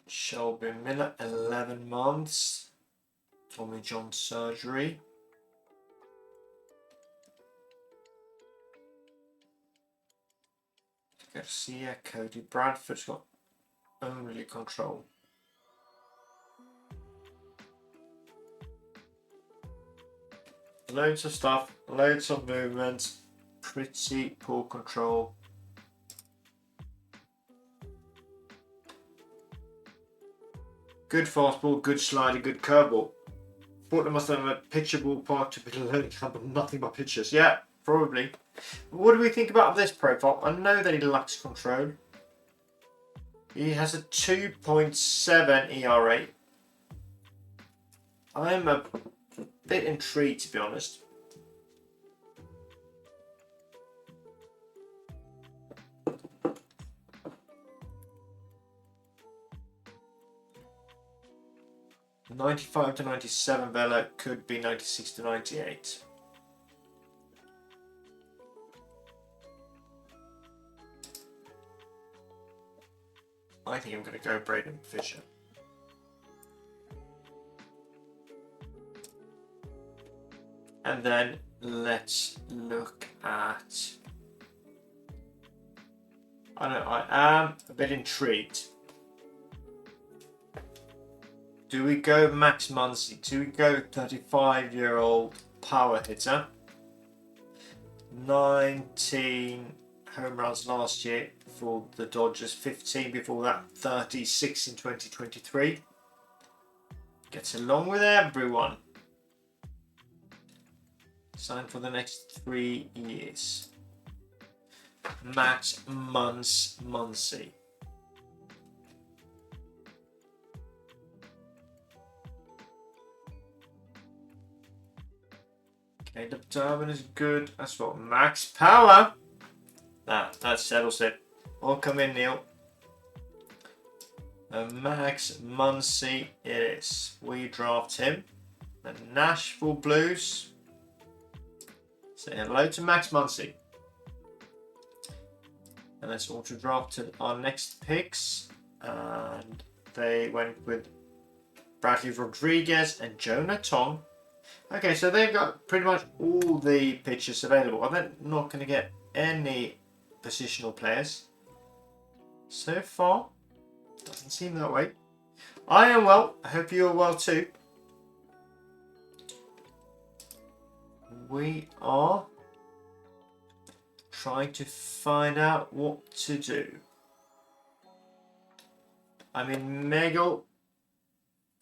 Shelby Miller, 11 months. Tommy John surgery. Garcia, Cody Bradford's got only control. Loads of stuff, loads of movement, pretty poor control. Good fastball, good slider, good curveball. Thought they must have a pitcher ballpark to be learning nothing but pitchers. Yeah, probably. What do we think about this profile? I know that he lacks control. He has a 2.7 ERA. I'm a bit intrigued, to be honest. $95 to $97 Vela, could be $96 to $98. I think I'm going to go Braden Fisher. And then let's look at... I don't know, I am a bit intrigued. Do we go Max Muncy? Do we go 35-year-old power hitter? 19 home runs last year for the Dodgers, 15 before that, 36 in 2023. Gets along with everyone. Signed for the next 3 years. Max Muncy. Caleb Durbin is good as well. Max Power. That settles it. I'll come in, Neil. Max Muncy it is. We draft him. The Nashville Blues. Say hello to Max Muncy. And let's auto draft to our next picks. And they went with Bradley Rodriguez and Jonah Tong. Okay, so they've got pretty much all the pitchers available. I'm not going to get any positional players. So far, doesn't seem that way. I am well. I hope you are well too. We are trying to find out what to do. I mean, Miguel,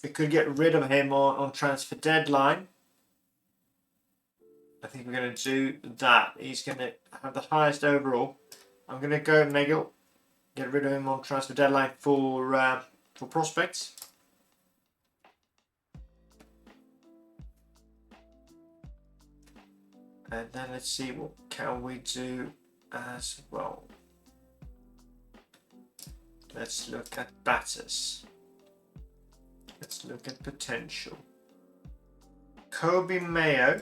we could get rid of him on transfer deadline. I think we're going to do that. He's going to have the highest overall. I'm going to go Miguel, get rid of him on transfer deadline for prospects. And then let's see what can we do as well. Let's look at batters. Let's look at potential. Kobe Mayo.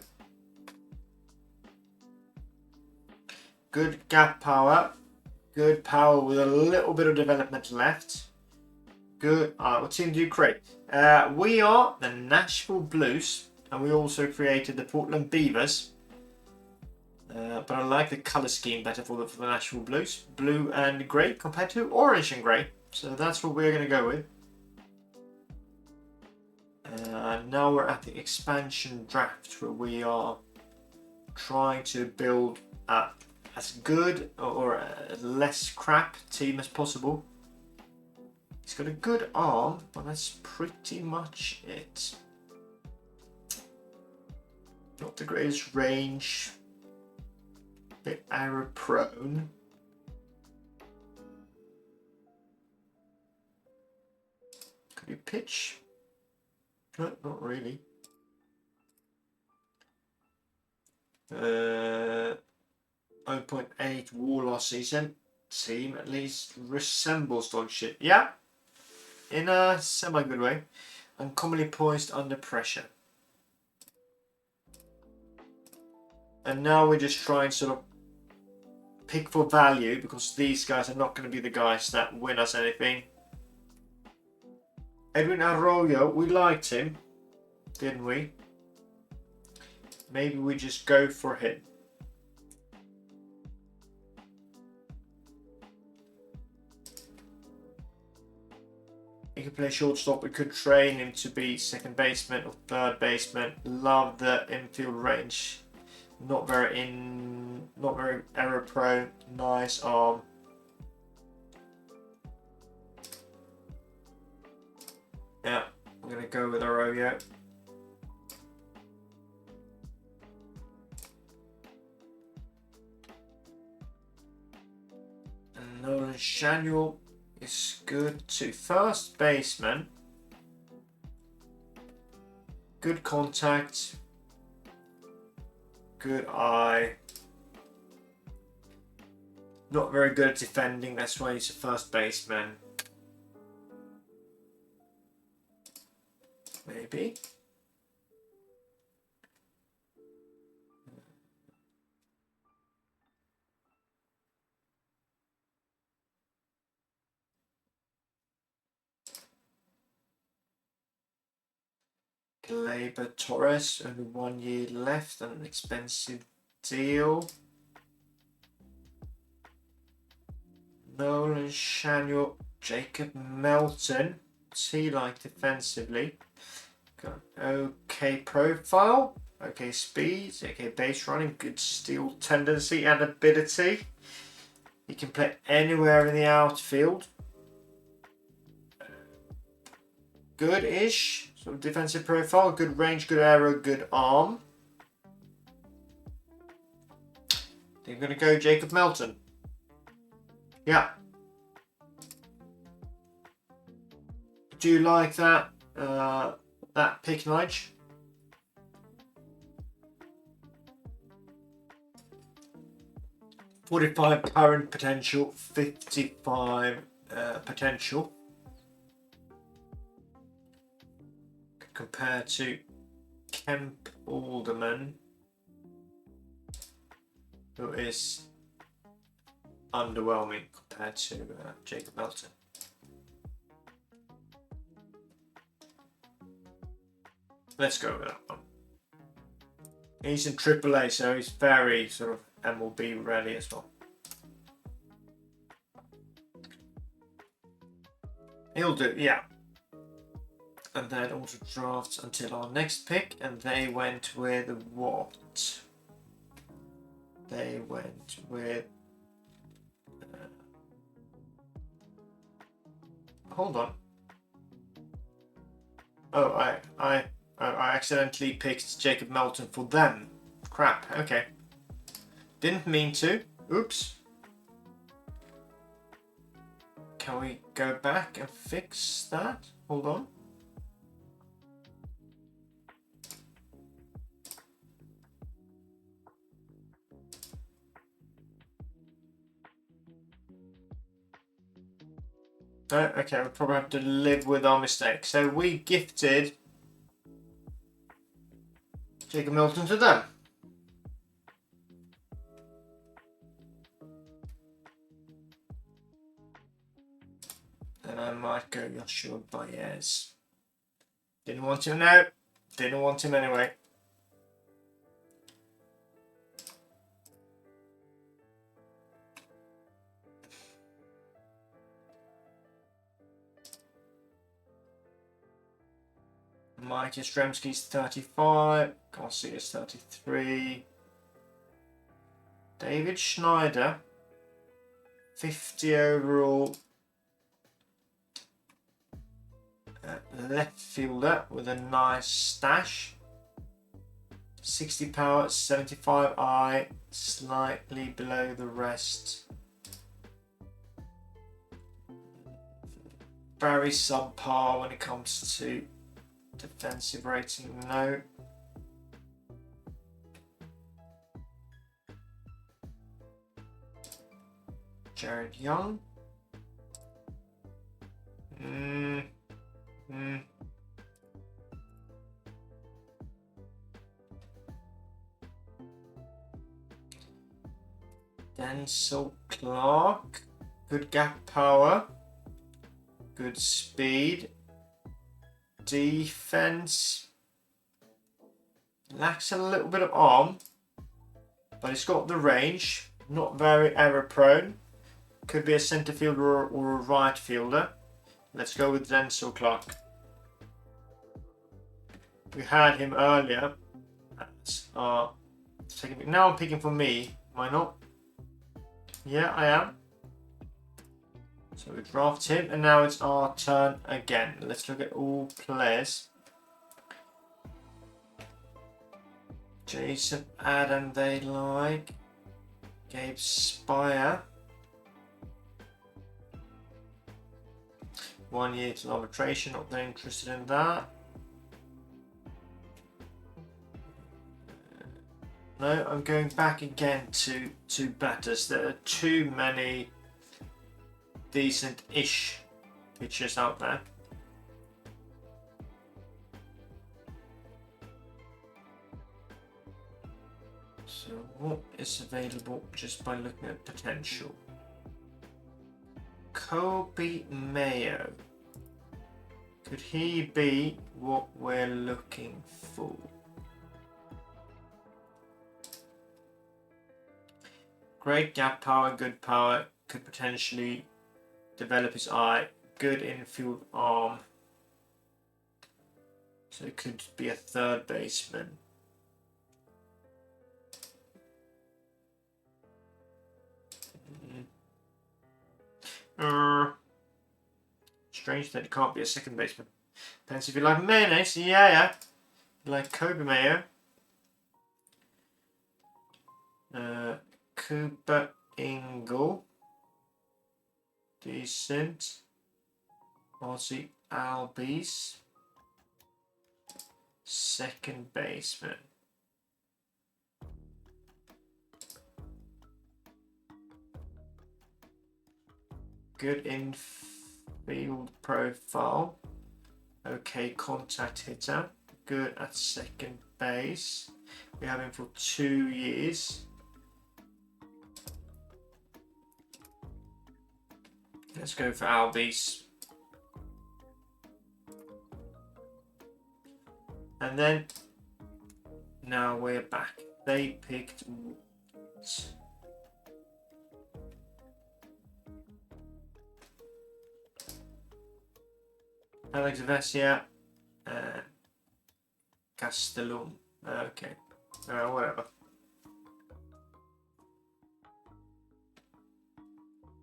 Good gap power. Good power with a little bit of development left. Good. What team do you create? We are the Nashville Blues. And we also created the Portland Beavers. But I like the colour scheme better for the Nashville Blues. Blue and grey compared to orange and grey. So that's what we're going to go with. Now we're at the expansion draft where we are trying to build as good or a less crap team as possible. He's got a good arm, but that's pretty much it. Not the greatest range. A bit error prone. Could you pitch? No, not really. 0.8 war loss season. Team at least resembles dog shit. Yeah, in a semi-good way. Uncommonly poised under pressure. And now we're just trying to sort of pick for value, because these guys are not going to be the guys that win us anything. Edwin Arroyo, we liked him, didn't we? Maybe we just go for him. He could play shortstop. We could train him to be second baseman or third baseman. Love the infield range. Not very error prone. Nice arm. Yeah, I'm gonna go with Arroyo. And Nolan Shanuel is good too. First baseman. Good contact. Good eye. Not very good at defending, that's why he's a first baseman. Maybe. Gleyber Torres, only 1 year left and an expensive deal. Nolan Shanuel, Jacob Melton. What's he like defensively? Got okay profile, okay speed, okay base running, good steal tendency and ability. He can play anywhere in the outfield. Good-ish sort of defensive profile, good range, good arrow, good arm. They're going to go Jacob Melton. Yeah. Do you like that? That pick, Nige? $45 current potential, 55 potential. Compared to Kemp Alderman, who is underwhelming compared to Jacob Melton. Let's go with that one. He's in AAA, so he's very sort of MLB ready as well. He'll do, yeah. And then auto drafts until our next pick, and they went with what? They went with. Hold on. Oh, I accidentally picked Jacob Melton for them. Crap. Okay. Didn't mean to. Oops. Can we go back and fix that? Hold on. Okay, we'll probably have to live with our mistake. So we gifted Jacob Milton to them. Then I might go Joshua Baez. Didn't want him now. Didn't want him anyway. Mike Yastrzemski's 35. Garcia's 33. David Schneider, 50 overall left fielder with a nice stash. 60 power, 75 eye, slightly below the rest. Very subpar when it comes to defensive rating, no. Jared Young. Denzel Clark. Good gap power. Good speed. Defense. Lacks a little bit of arm, but it's got the range. Not very error prone. Could be a centre fielder or a right fielder. Let's go with Denzel Clark. We had him earlier. Now I'm picking for me. Am I not? Yeah, I am. So we draft him, and now it's our turn again. Let's look at all players. Jason Adam they like. Gabe Spire. 1 year to arbitration, not very interested in that. No, I'm going back again to batters. There are too many decent-ish pitchers out there. So what is available just by looking at potential? Kobe Mayo. Could he be what we're looking for? Great gap power, good power, could potentially develop his eye, good infield arm. So it could be a third baseman. Strange that it can't be a second baseman. Depends if you like mayonnaise. Yeah. You like Kobe Mayo. Cooper Ingle. Decent. Ozzy Albies. Second baseman. Good infield profile. Okay, contact hitter. Good at second base. We have him for 2 years. Let's go for Albies. And then, now we're back. They picked Alex Vesia and Castellum. Okay, whatever.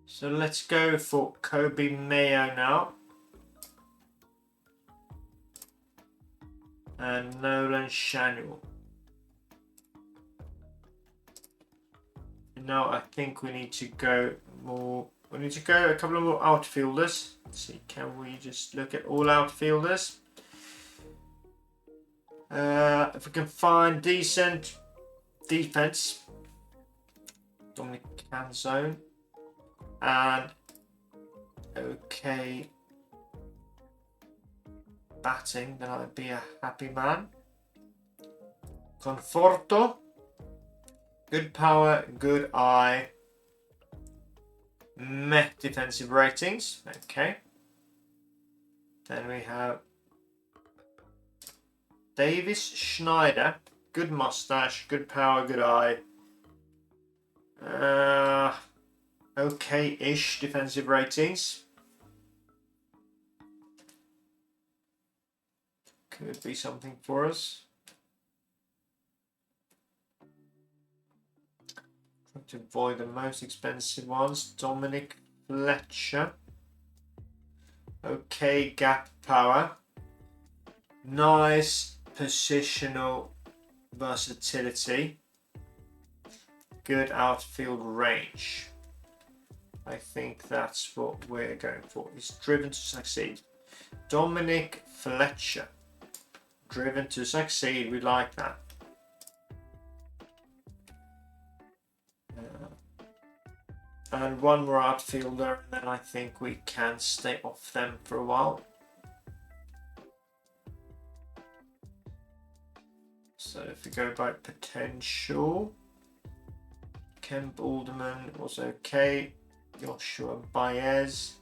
So let's go for Kobe Mayo now. And Nolan Shanuel. Now I think we need to go more. We need to go a couple of more outfielders. Let's see, can we just look at all outfielders? If we can find decent defense, Dominic Canzone, and okay batting, then I'd be a happy man. Conforto, good power, good eye, meh defensive ratings. Okay. Then we have Davis Schneider, good mustache, good power, good eye. Okay-ish defensive ratings. Could be something for us. To avoid the most expensive ones. Dominic Fletcher. Okay, gap power. Nice positional versatility. Good outfield range. I think that's what we're going for. He's driven to succeed. Dominic Fletcher. Driven to succeed. We like that. And one more outfielder, and then I think we can stay off them for a while. So if we go by potential, Kemp Alderman was okay. Joshua Baez.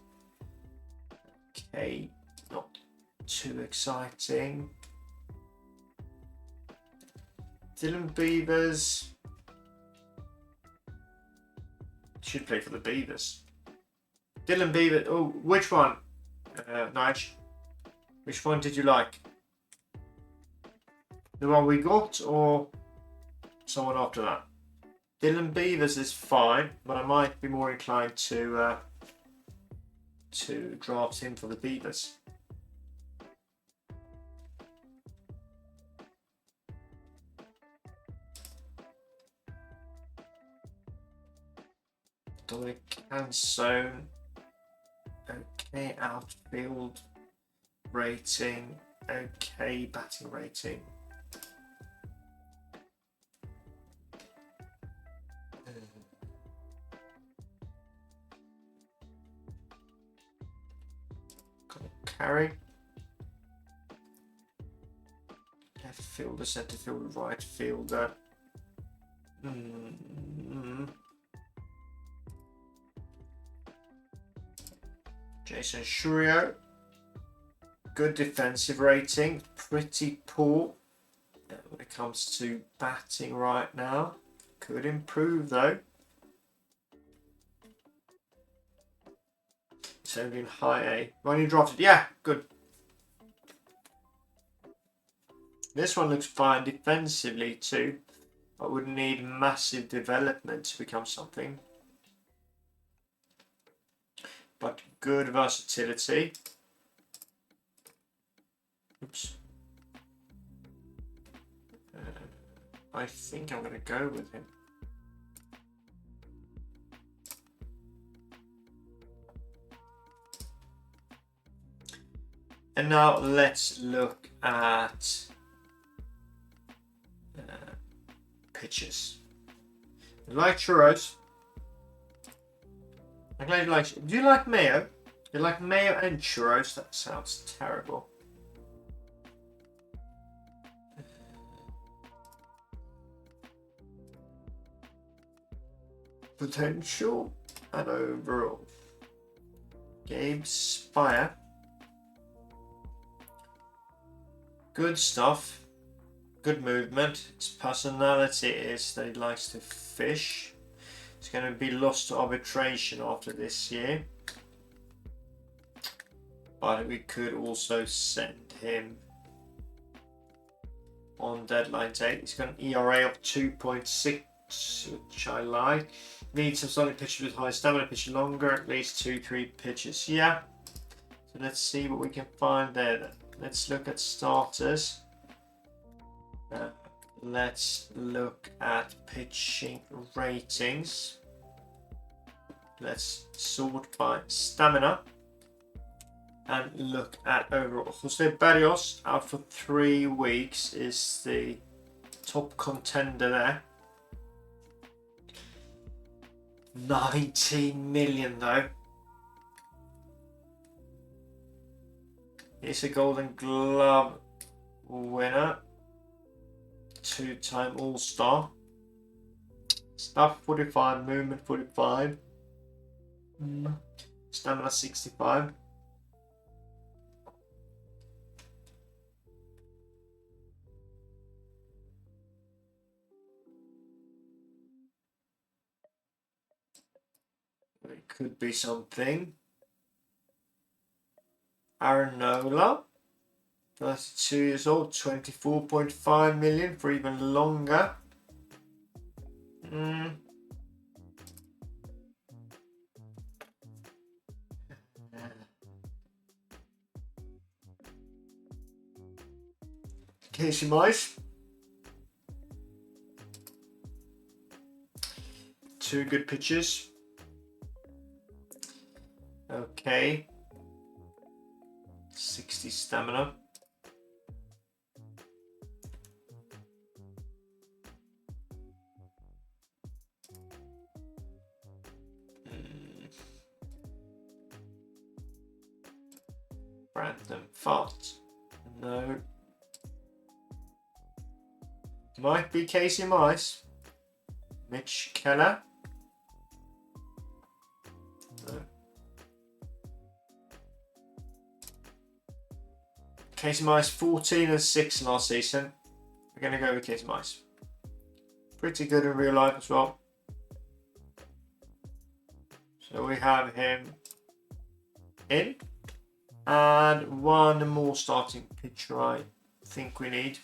Okay, not too exciting. Dylan Beavers. Should play for the Beavers. Dylan Beavers. Oh, which one? Nige. Which one did you like? The one we got or someone after that? Dylan Beavers is fine, but I might be more inclined to draft him for the Beavers. Dominic Canzone. Okay, outfield rating. Okay, batting rating. Carry. Left fielder, centre fielder, right fielder. Jason Shurio. Good defensive rating. Pretty poor when it comes to batting right now. Could improve though. It's only in high A. When you drafted, yeah, good. This one looks fine defensively too. I would need massive development to become something. But good versatility. Oops. I think I'm going to go with him. And now let's look at pitches. You like churros? I'm glad you like. Do you like mayo? You like mayo and churros? That sounds terrible. Potential and overall. Gabe Spire. Good stuff. Good movement. His personality is that he likes to fish. He's going to be lost to arbitration after this year. But we could also send him on deadline date. He's got an ERA of 2.6, which I like. Needs some solid pitches with high stamina, pitch longer, at least 2-3 pitches. Yeah. So let's see what we can find there then. Let's look at starters. Let's look at pitching ratings. Let's sort by stamina and look at overall. Jose Barrios out for 3 weeks is the top contender there. 19 million though. He's a Golden Glove winner. 2-time All-Star. Stuff 45, movement 45. Stamina 65. It could be something. Aaron Nola. 32 years old, 24.5 million for even longer. Casey Mize. Two good pitches. Okay. 60 stamina. Random fart. No. Might be Casey Mize. Mitch Keller. No. Casey Mize 14 and 6 last season. We're going to go with Casey Mize. Pretty good in real life as well. So we have him in. And one more starting pitcher I think we need.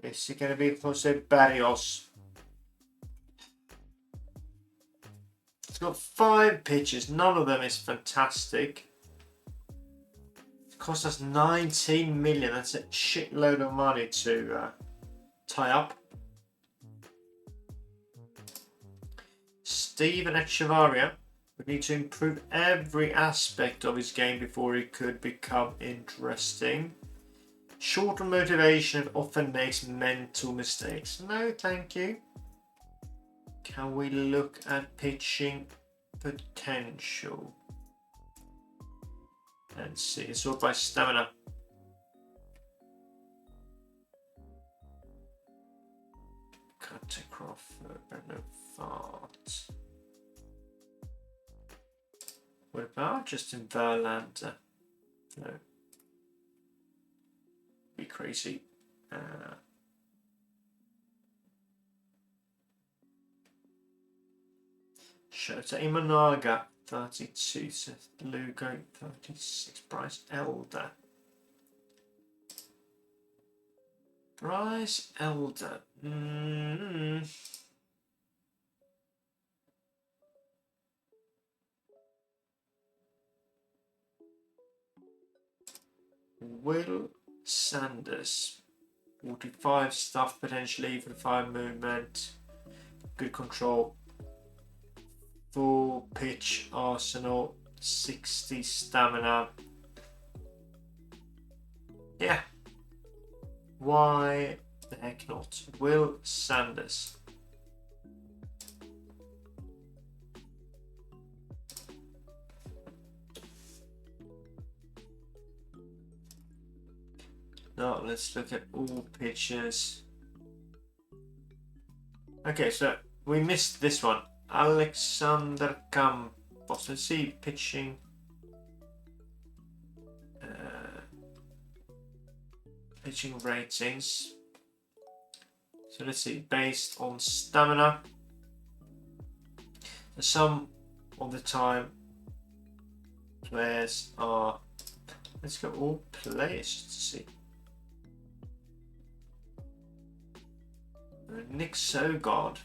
Is it going to be Jose Barrios? It's got 5 pitches. None of them is fantastic. It cost us 19 million. That's a shitload of money to tie up. Steven Echevarria would need to improve every aspect of his game before he could become interesting. Short on motivation and often makes mental mistakes. No, thank you. Can we look at pitching potential? And see, it's all by stamina. Cut across no fart. What about Justin Verlander? No. Be crazy. Shota Imanaga, 32. Seth Lugo, 36. Bryce Elder. Bryce Elder. Will Sanders, 45 stuff potentially, 45 movement, good control, full pitch arsenal, 60 stamina. Yeah, why the heck not? Will Sanders. Now let's look at all pitches. Okay, so we missed this one. Alexander Campos. Let's see pitching. Pitching ratings. So let's see, based on stamina. Some of the time players are. Let's go all players to see. Nick Sogard.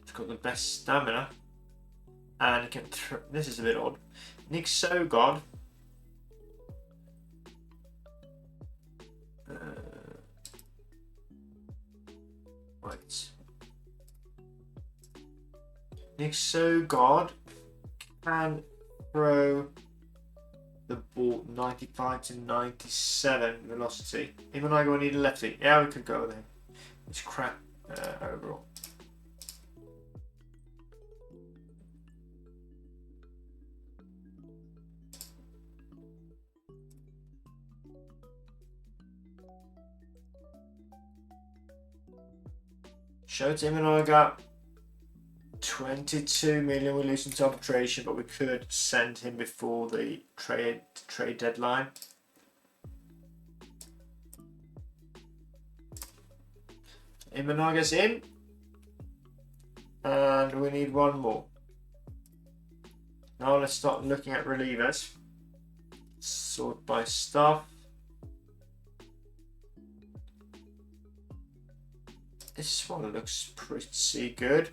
He's got the best stamina. And he can this is a bit odd. Nick Sogard. Right. Nick Sogard can throw the ball 95 to 97 velocity. Even I need a lefty. Yeah, we could go with him. It's crap overall. Showed him and I got 22 million. We're losing to arbitration, but we could send him before the trade deadline. Imanaga's in. And we need one more. Now let's start looking at relievers. Sort by stuff. This one looks pretty good.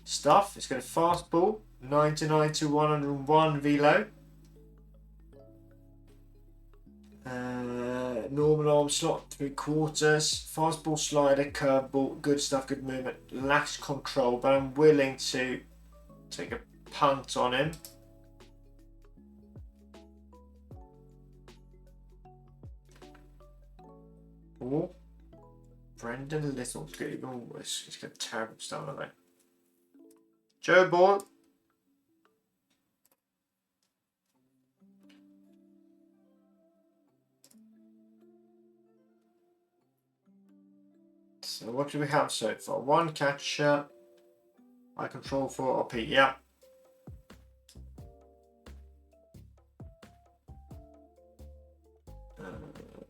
Stuff. It's got a fastball, 99 to 101 velo. Normal arm slot, 3/4. Fastball, slider, curveball, good stuff, good movement. Lacks control, but I'm willing to take a punt on him. Oh, Brendan Little's good. Even worse. He's got terrible stuff on it. Joe Ball. So what do we have so far? One catcher. I control 4 OP. Yeah.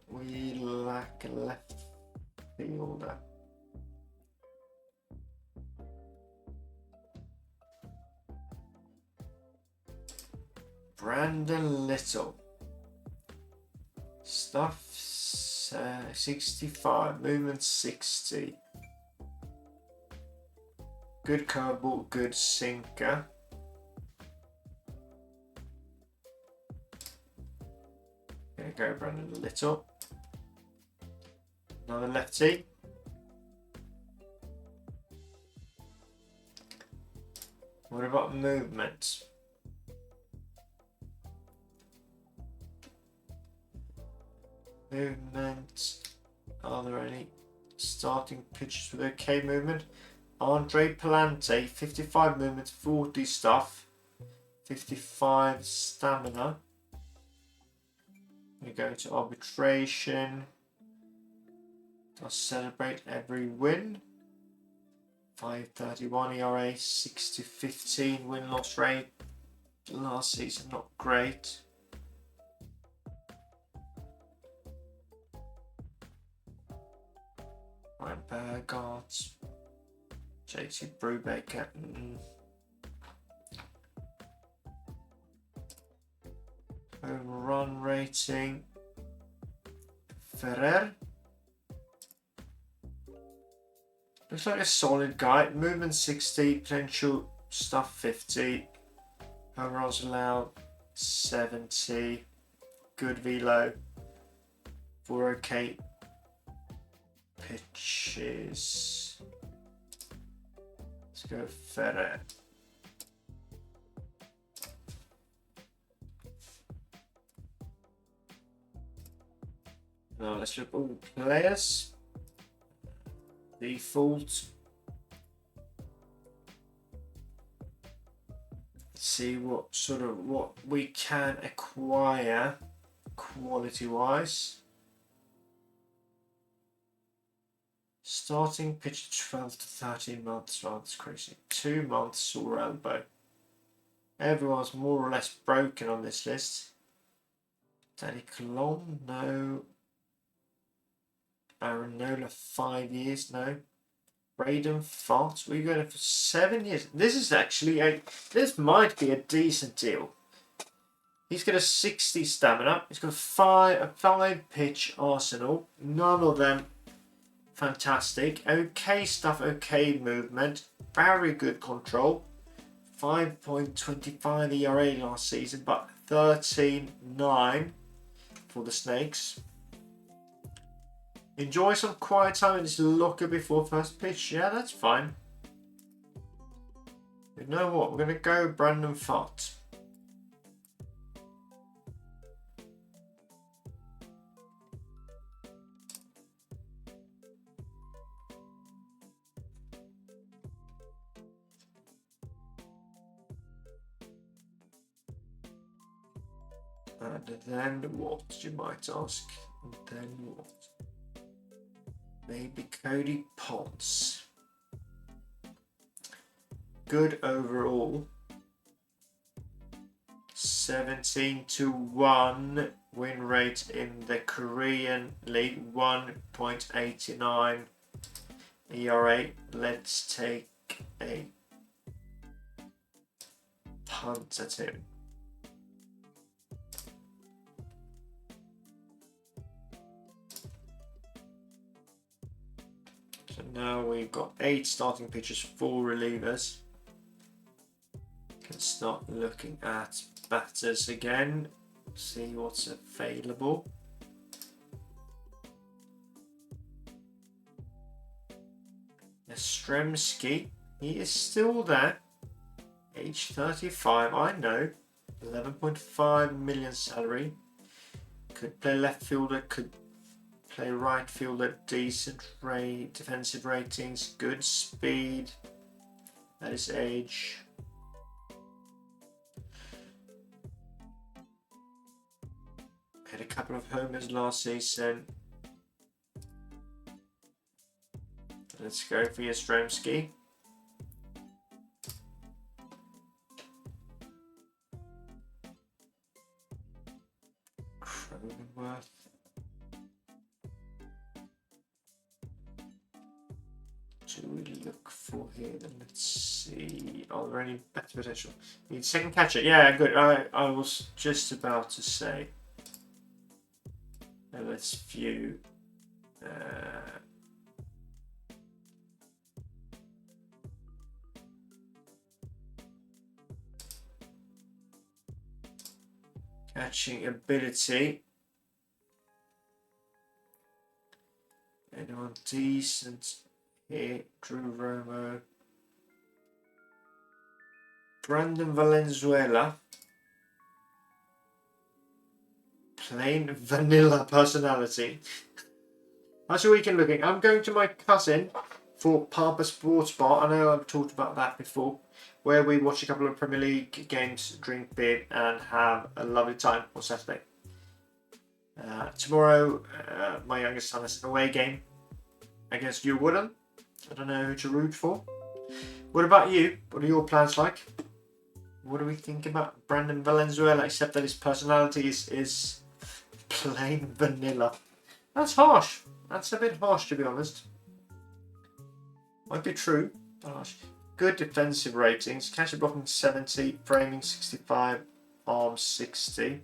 We lack a left fielder. Brandon Little. Stuff 65. Movement 60. Good curveball, good sinker. Gonna go Brandon Little. Another lefty. What about movement? Movement. Are there any starting pitchers with okay movement? Andre Palante, 55 movement, 40 stuff, 55 stamina. We go to arbitration. Does celebrate every win. 5.31 ERA, 6-15 win-loss rate. Last season not great. Ryan Bergart, JT Brubaker. Home run rating. Ferrer. Looks like a solid guy. Movement 60, potential stuff 50. Home runs allowed 70. Good velo. 4 okay pitches. Let's go Ferrer. Now let's look at all players. Default. See what we can acquire quality wise. Starting pitch 12 to 13 months. Well, that's crazy. 2 months sore elbow. Everyone's more or less broken on this list. Danny Colon, no. Aaron Nola, 5 years, no. Braden Fott, we're going for 7 years. This is actually this might be a decent deal. He's got a 60 stamina. He's got a 5 pitch arsenal. None of them fantastic. Okay stuff, okay movement. Very good control. 5.25 ERA last season, but 13.9 for the Snakes. Enjoy some quiet time in this locker before first pitch. Yeah, that's fine. You know what? We're going to go Brandon Fott. And then what, you might ask? And then what? Maybe Cody Potts. Good overall. 17-1 win rate in the Korean League. 1.89 ERA. Let's take a punt at him. So now we've got 8 starting pitchers, 4 relievers. Can start looking at batters again. See what's available. Yastrzemski, he is still there. Age 35, I know. 11.5 million salary. Could play left fielder, could play right fielder. Decent defensive ratings, good speed. At his age. Had a couple of homers last season. Let's go for Yastrzemski. Cronenworth. Do we look for here? Then let's see. Are there any better potential? Need second catcher. Yeah, good. I was just about to say. Now let's view. Catching ability. Anyone decent here? Drew Romo. Brandon Valenzuela. Plain vanilla personality. How's your weekend looking? I'm going to my cousin for Papa Sports Bar. I know I've talked about that before, where we watch a couple of Premier League games, drink beer, and have a lovely time on Saturday. Tomorrow, my youngest son has an away game against Woodham. I don't know who to root for. What about you? What are your plans like? What do we think about Brandon Valenzuela, except that his personality is plain vanilla? That's harsh. That's a bit harsh, to be honest. Might be true, but harsh. Good defensive ratings. Catcher blocking 70, framing 65, arm 60.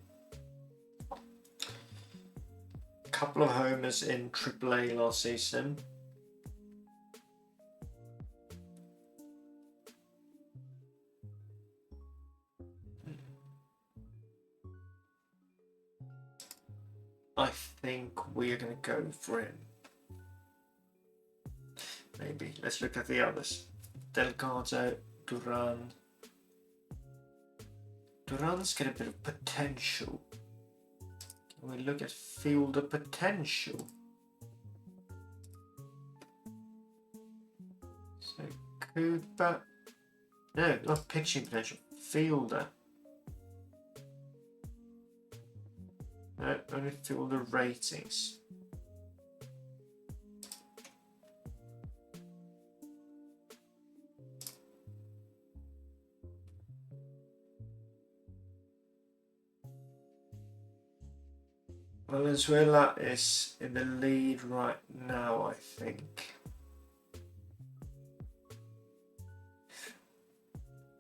Couple of homers in AAA last season. I think we're going to go for him. Maybe. Let's look at the others. Delgado, Duran. Duran's got a bit of potential. Can we look at fielder potential? So Cooper. No, not pitching potential. Fielder. No, only fielder ratings. Venezuela is in the lead right now, I think.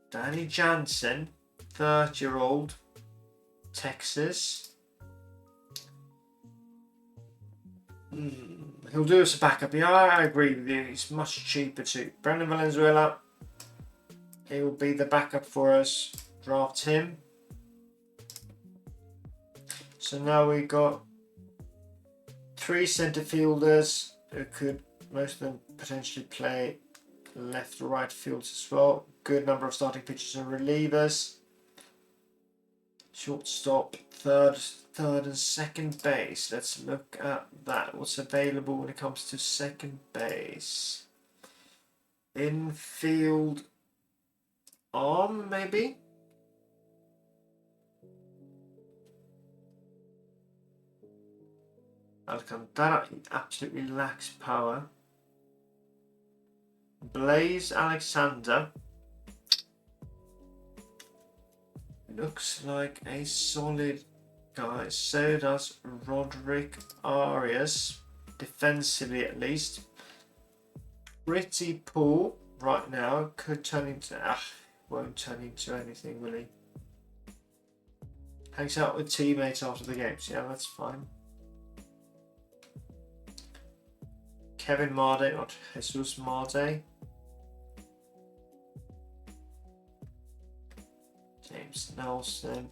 Danny Jansen, 30-year-old, Texas. He'll do us a backup. Yeah, I agree with you. He's much cheaper too. Brandon Valenzuela, he will be the backup for us. Draft him. So now we've got 3 centre fielders who could, most of them, potentially play left or right fields as well. Good number of starting pitchers and relievers. Shortstop, third and second base. Let's look at that. What's available when it comes to second base? Infield arm, maybe? Alcantara, he absolutely lacks power. Blaze Alexander looks like a solid guy. So does Roderick Arias, defensively at least. Pretty poor right now. Could turn into... won't turn into anything, will he? Hangs out with teammates after the games. Yeah, that's fine. Kevin Marde, not Jesus Marde. James Nelson.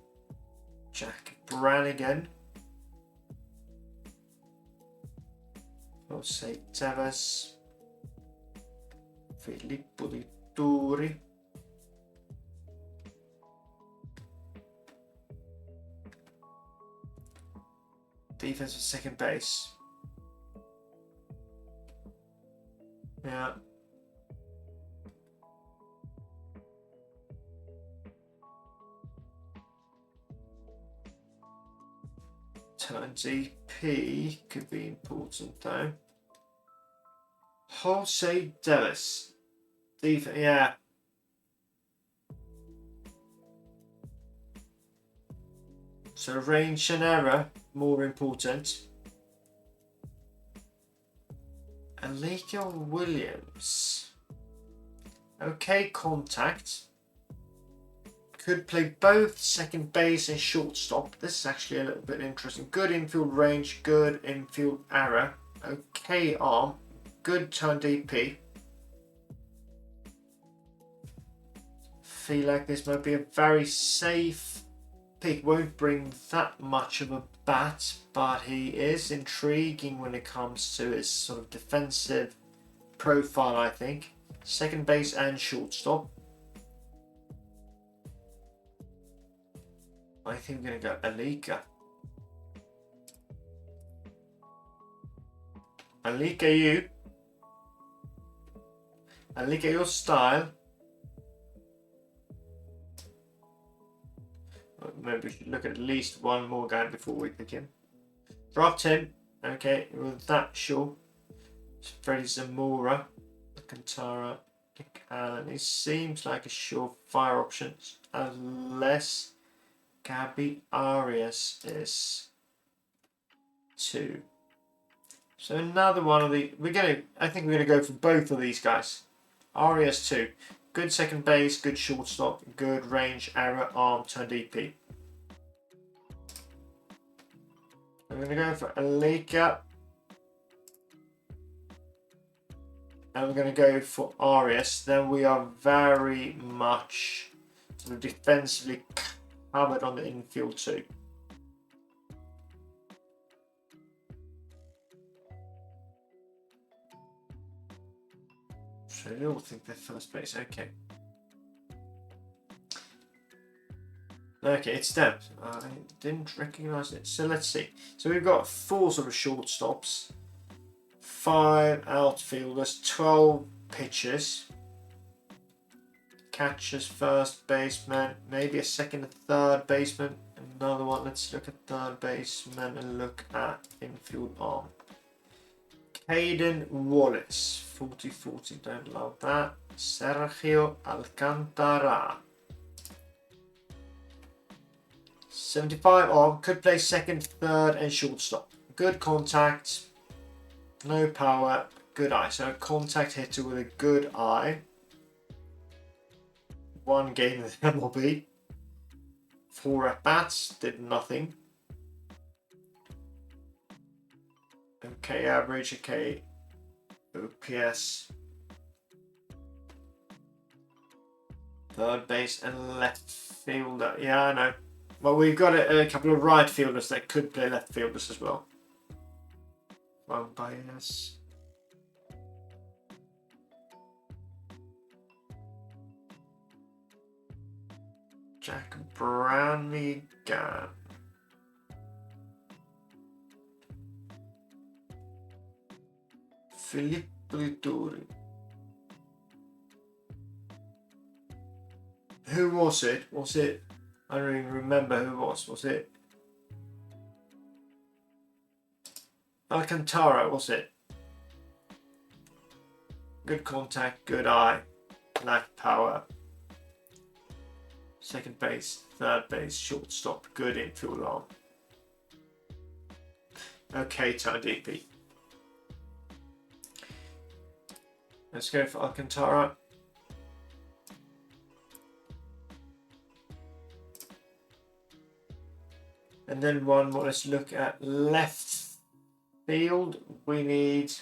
Jack Brannigan. Jose Tevez. Filippo Di Turi. Defensive second base. Yeah. Turn DP could be important though. Jose Davis. Yeah. So range and error, more important. Alika Williams. Okay, contact. Could play both second base and shortstop. This is actually a little bit interesting. Good infield range, good infield error. Okay arm, good turn DP. Feel like this might be a very safe pick. Won't bring that much of a bat, but he is intriguing when it comes to his sort of defensive profile, I think. Second base and shortstop. I think we're going to go Alika. Alika, your style. Maybe we should look at least one more guy before we pick him. Dropped him. Okay, with that, sure. Freddie Zamora, Alcantara, Mikaelinho. He seems like a surefire option, unless Gabby Arias is 2. So another one of the I think we're gonna go for both of these guys. Arias 2. Good second base, good shortstop, good range, error, arm, turn DP. I'm gonna go for Alika. And we're gonna go for Arias. Then we are very much sort of defensively covered on the infield too. So they all think they're first base. Okay. Okay, it's them. I didn't recognise it. So let's see. So we've got 4 sort of shortstops, 5 outfielders, 12 pitchers. Catchers, first baseman, maybe a second and third baseman. Another one. Let's look at third baseman and look at infield arm. Caden Wallace, 40-40, don't love that. Sergio Alcantara, 75 arm, could play second, third, and shortstop. Good contact, no power, good eye. So a contact hitter with a good eye. 1 game in the MLB. 4 at bats, did nothing. Okay, average, okay. OPS. Third base and left fielder. Yeah, I know. Well, we've got a couple of right fielders that could play left fielders as well. One bias. Jack Brannigan. Filippo Di Turi. Who was it? Was it? I don't even remember who it was. Was it Alcantara? Was it? Good contact, good eye, lack power. Second base, third base, shortstop, good infield arm. Okay, turn DP. Let's go for Alcantara. And then one more, let's look at left field. We need,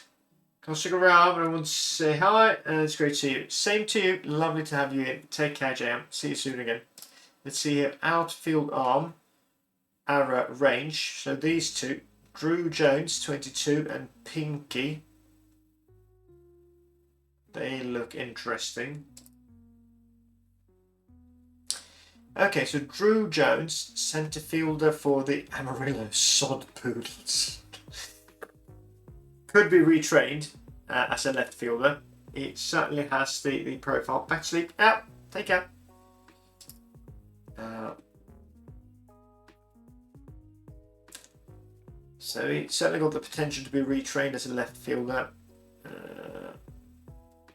I'll stick around, but I want to say hi and it's great to see you. Same to you, lovely to have you in. Take care, JM. See you soon again. Let's see here, outfield arm, error, range. So these two, Drew Jones, 22, and Pinky. They look interesting. Okay, so Drew Jones, centre fielder for the Amarillo Sod Poodles. Could be retrained as a left fielder. It certainly has the profile. Back to sleep. Out. Take care. So he certainly got the potential to be retrained as a left fielder.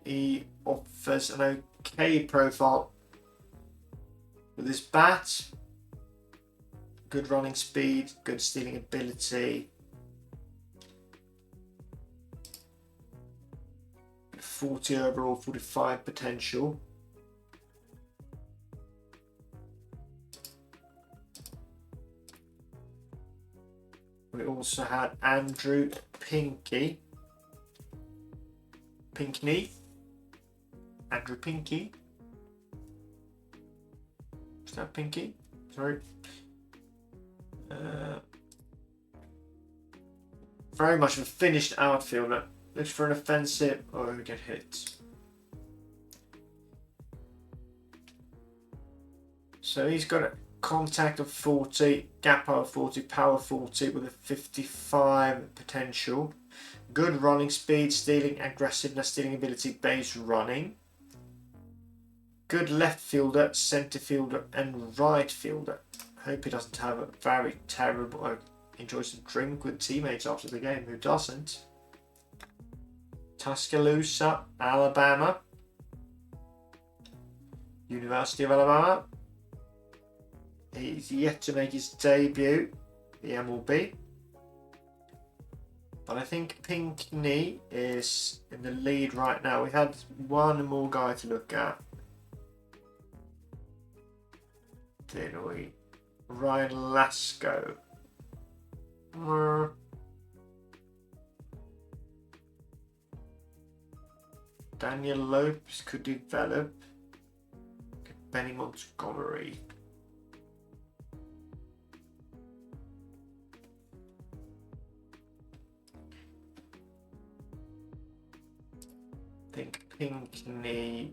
He offers an okay profile with his bat. Good running speed, good stealing ability. 40 overall, 45 potential. We also had Andrew Pinkney. Andrew Pinky. Is that Pinky? Sorry. Very much of a finished outfielder. Looks for an offensive. Oh, we get hit. So he's got a contact of 40, gap power 40, power 40 with a 55 potential. Good running speed, stealing, aggressiveness, stealing ability, base running. Good left fielder, centre fielder, and right fielder. Hope he doesn't have a very terrible. Enjoys a drink with teammates after the game. Who doesn't? Tuscaloosa, Alabama. University of Alabama. He's yet to make his debut, the MLB. But I think Pinkney is in the lead right now. We had one more guy to look at. Did we? Ryan Lasco. Daniel Lopes could develop. Benny Montgomery. I think Pinkney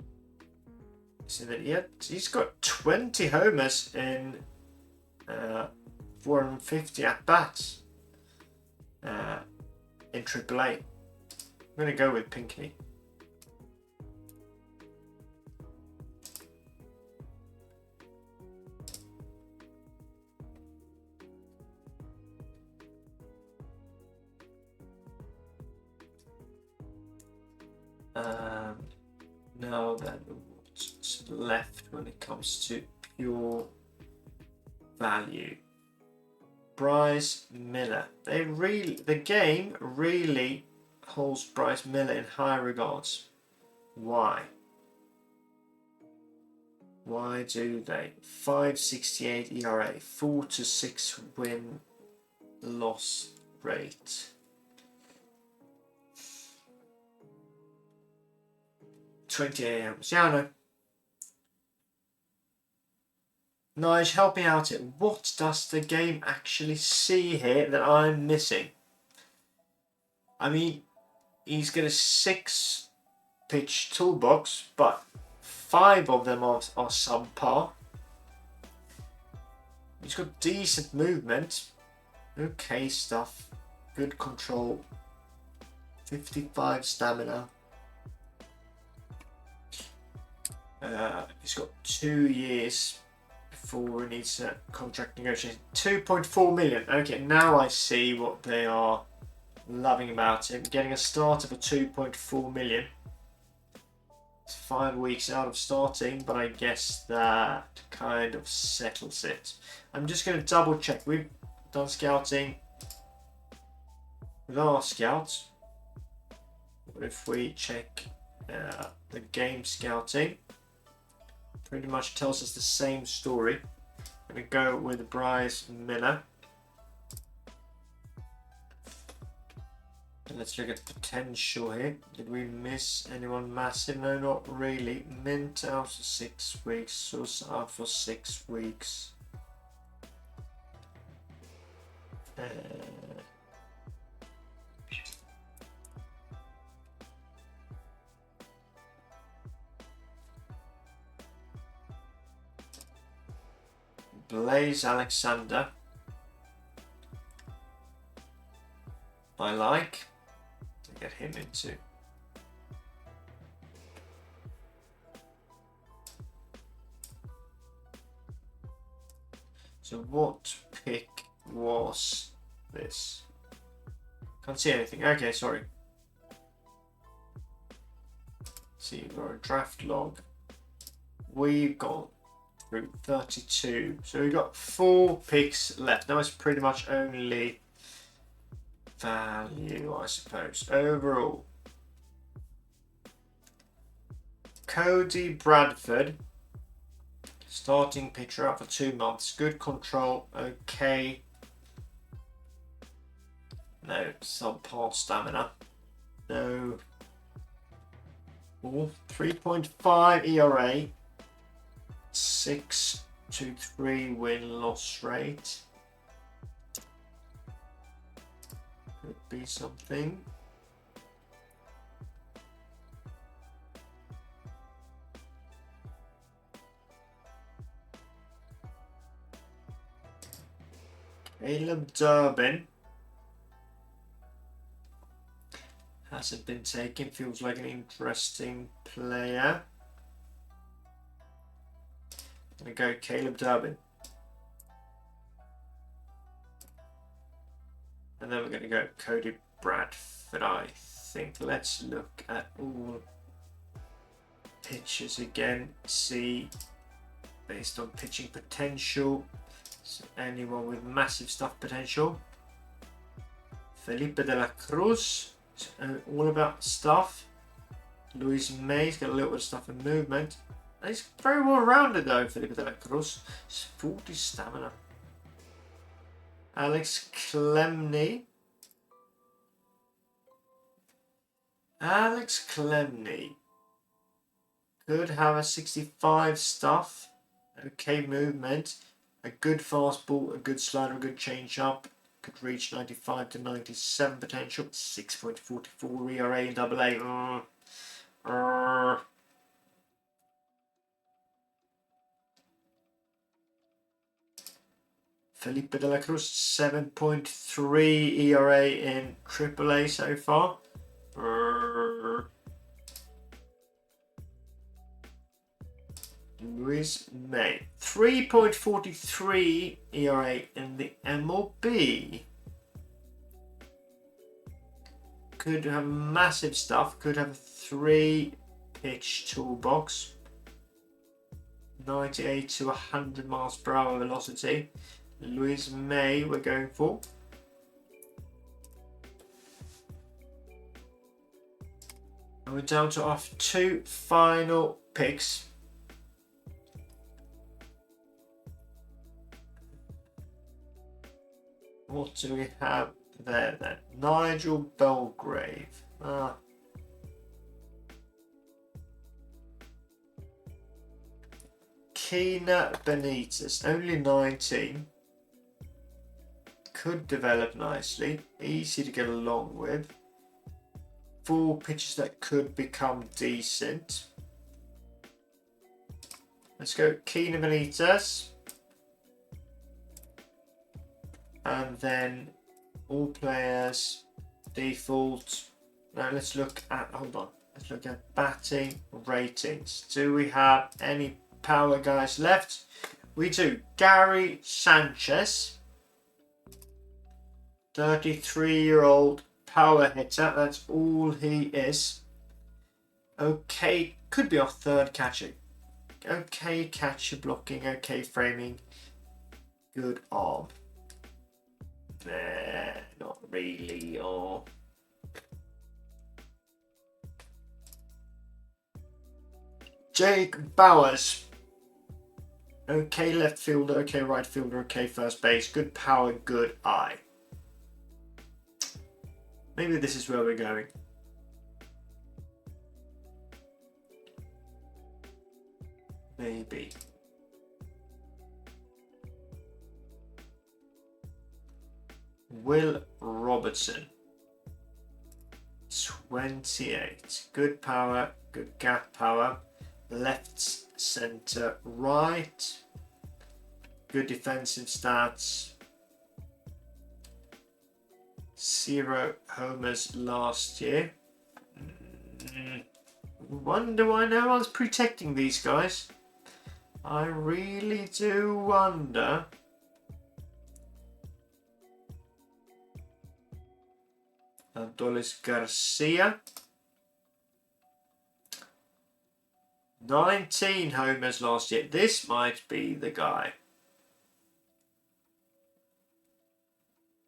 isn't it yet. He's got 20 homers in 450 at bats in AAA. I'm going to go with Pinkney. Now then, what's left when it comes to pure value? Bryce Miller. The game really holds Bryce Miller in high regards. Why? Why do they? 5.68 ERA, 4-6 win loss rate. 28 hours. Yeah, I know. Nige, help me out here. What does the game actually see here that I'm missing? I mean, he's got a 6-pitch toolbox, but 5 of them are subpar. He's got decent movement. Okay stuff. Good control. 55 stamina. He's got 2 years before he needs a contract negotiation. 2.4 million. Okay, now I see what they are loving about him. Getting a start of a 2.4 million. It's 5 weeks out of starting, but I guess that kind of settles it. I'm just going to double check. We've done scouting with our scouts. What if we check the game scouting? Pretty much tells us the same story. I'm going to go with Bryce Miller. And let's look at the potential here. Did we miss anyone massive? No, not really. Mint out for 6 weeks. Sus out for 6 weeks. Blaze Alexander. I like. To get him into. So what pick was this? Can't see anything. Okay, sorry. See, we've got a draft log. We've got through 32. So we've got 4 picks left. Now it's pretty much only value, I suppose. Overall. Cody Bradford. Starting pitcher out for 2 months. Good control. Okay. No, subpar stamina. No. 3.5 ERA. 6.23 win-loss rate. Could be something. Caleb Durbin hasn't been taken. Feels like an interesting player. I'm going to go Caleb Durbin. And then we're going to go Cody Bradford, I think. Let's look at all pitches again. See, based on pitching potential. So anyone with massive stuff potential. Felipe de la Cruz. All about stuff. Luis May's got a little bit of stuff and movement. He's very well rounded though, Felipe de la Cruz. He's 40 stamina. Alex Clemney. Alex Clemney could have a 65 stuff. Okay movement. A good fastball, a good slider, a good change-up. Could reach 95 to 97 potential. 6.44 ERA in AA. Felipe de la Cruz, 7.3 ERA in AAA so far. Luis May, 3.43 ERA in the MLB. Could have massive stuff. Could have a 3-pitch toolbox. 98 to 100 miles per hour velocity. Luis May we're going for. And we're down to our 2 final picks. What do we have there then? Nigel Belgrave. Keena Benitez, only 19. Could develop nicely. Easy to get along with. 4 pitches that could become decent. Let's go Keena Benitez. And then all players, default. Now let's look at, hold on. Let's look at batting ratings. Do we have any power guys left? We do. Gary Sanchez. 33-year-old power hitter. That's all he is. Okay, could be our 3rd catcher. Okay, catcher blocking. Okay, framing. Good arm. Nah, not really. Or Jake Bowers. Okay, left fielder. Okay, right fielder. Okay, first base. Good power. Good eye. Maybe this is where we're going. Maybe. Will Robertson. 28. Good power, good gap power. Left, center, right. Good defensive stats. 0 homers last year. Wonder why no one's protecting these guys. I really do wonder. Adolis Garcia. 19 homers last year. This might be the guy.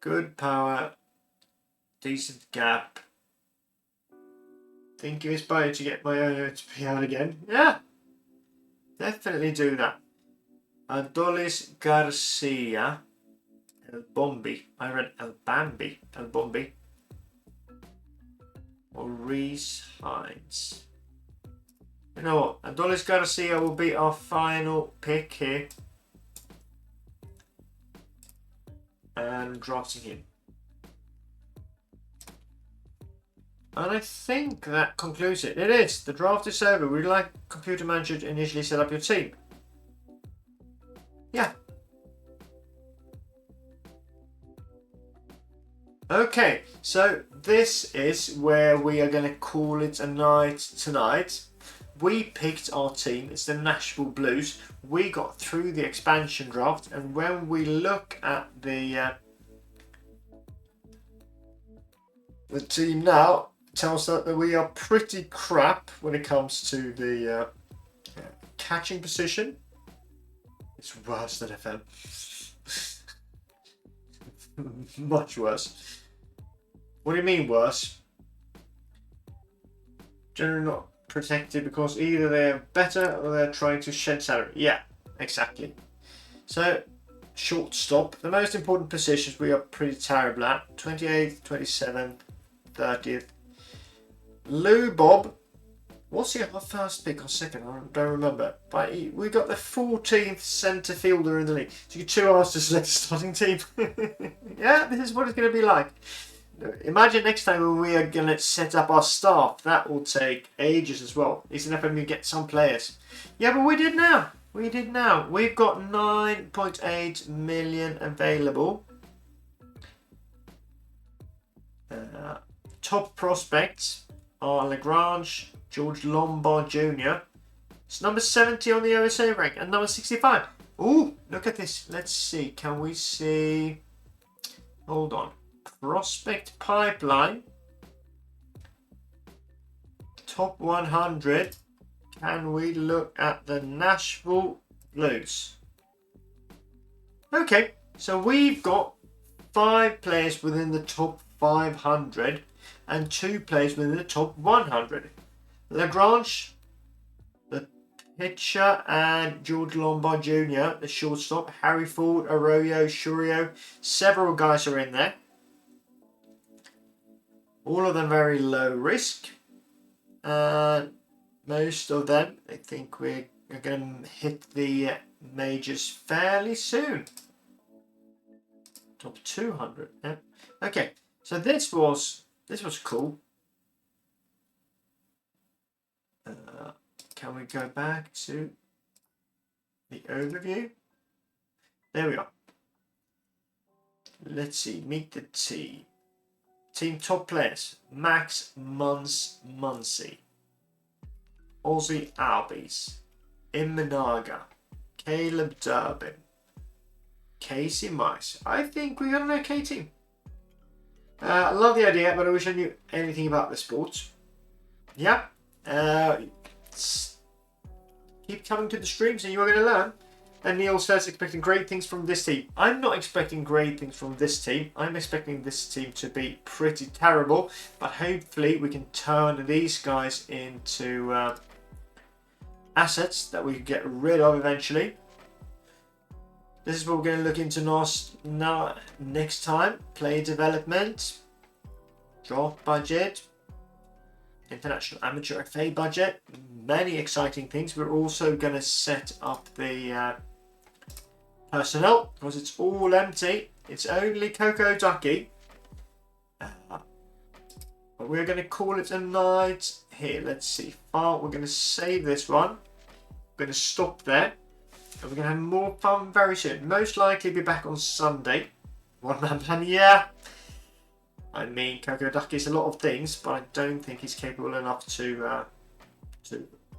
Good power. Decent gap. Think he was inspired to get my own OOTP out again. Yeah. Definitely do that. Adolis Garcia. El Bombi. I read El Bambi. El Bombi. Or Reese Hines. You know what? Adolis Garcia will be our final pick here. And drafting him. And I think that concludes it. It is. The draft is over. Would you like Computer Manager to initially set up your team? Yeah. Okay, so this is where we are going to call it a night tonight. We picked our team. It's the Nashville Blues. We got through the expansion draft, and when we look at the team now, it tells us that we are pretty crap when it comes to the catching position. It's worse than FM. Much worse. What do you mean worse? Generally not protected because either they're better or they're trying to shed salary. Yeah, exactly. So, shortstop. The most important positions we are pretty terrible at. 28th, 27th, 30th. Lou Bob. What's he our first pick or second? I don't remember. But we got the 14th centre fielder in the league. So you 2 hours to select a starting team. Yeah, this is what it's going to be like. Imagine next time when we are going to set up our staff. That will take ages as well. It's enough when we get some players. Yeah, but we did now. We did now. We've got 9.8 million available. Top prospects are Lagrange, George Lombard Jr. It's number 70 on the OSA rank and number 65. Ooh, look at this. Let's see. Can we see? Hold on. Prospect pipeline. Top 100. Can we look at the Nashville Blues? Okay, so we've got 5 players within the top 500 and 2 players within the top 100. Lagrange, the pitcher, and George Lombard Jr., the shortstop. Harry Ford, Arroyo, Shurio. Several guys are in there. All of them very low risk. And most of them, I think we're going to hit the majors fairly soon. Top 200. Yeah. Okay, so this was cool. Can we go back to the overview? There we are. Let's see. Meet the team. Team top players. Max Muncy. Ozzy Albies. Imanaga. Caleb Durbin. Casey Mice. I think we got an okay team. I love the idea, but I wish I knew anything about the sport. Yeah. Keep coming to the streams and you are going to learn. And Neil says expecting great things from this team. I'm not expecting great things from this team. I'm expecting this team to be pretty terrible. But hopefully we can turn these guys into assets that we can get rid of eventually. This is what we're going to look into next time. Player development. Draft budget. International Amateur FA budget. Many exciting things. We're also going to set up the personnel because it's all empty. It's only Coco Ducky. But we're going to call it a night here. Let's see. File. We're going to save this one. We're going to stop there. And we're going to have more fun very soon. Most likely be back on Sunday. One man plan, yeah. I mean, Coco Duck is a lot of things, but I don't think he's capable enough to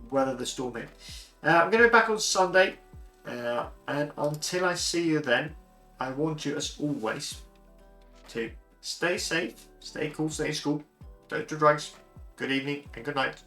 weather the storm here. I'm going to be back on Sunday. And until I see you then, I want you, as always, to stay safe, stay cool, stay in school, don't do drugs. Good evening and good night.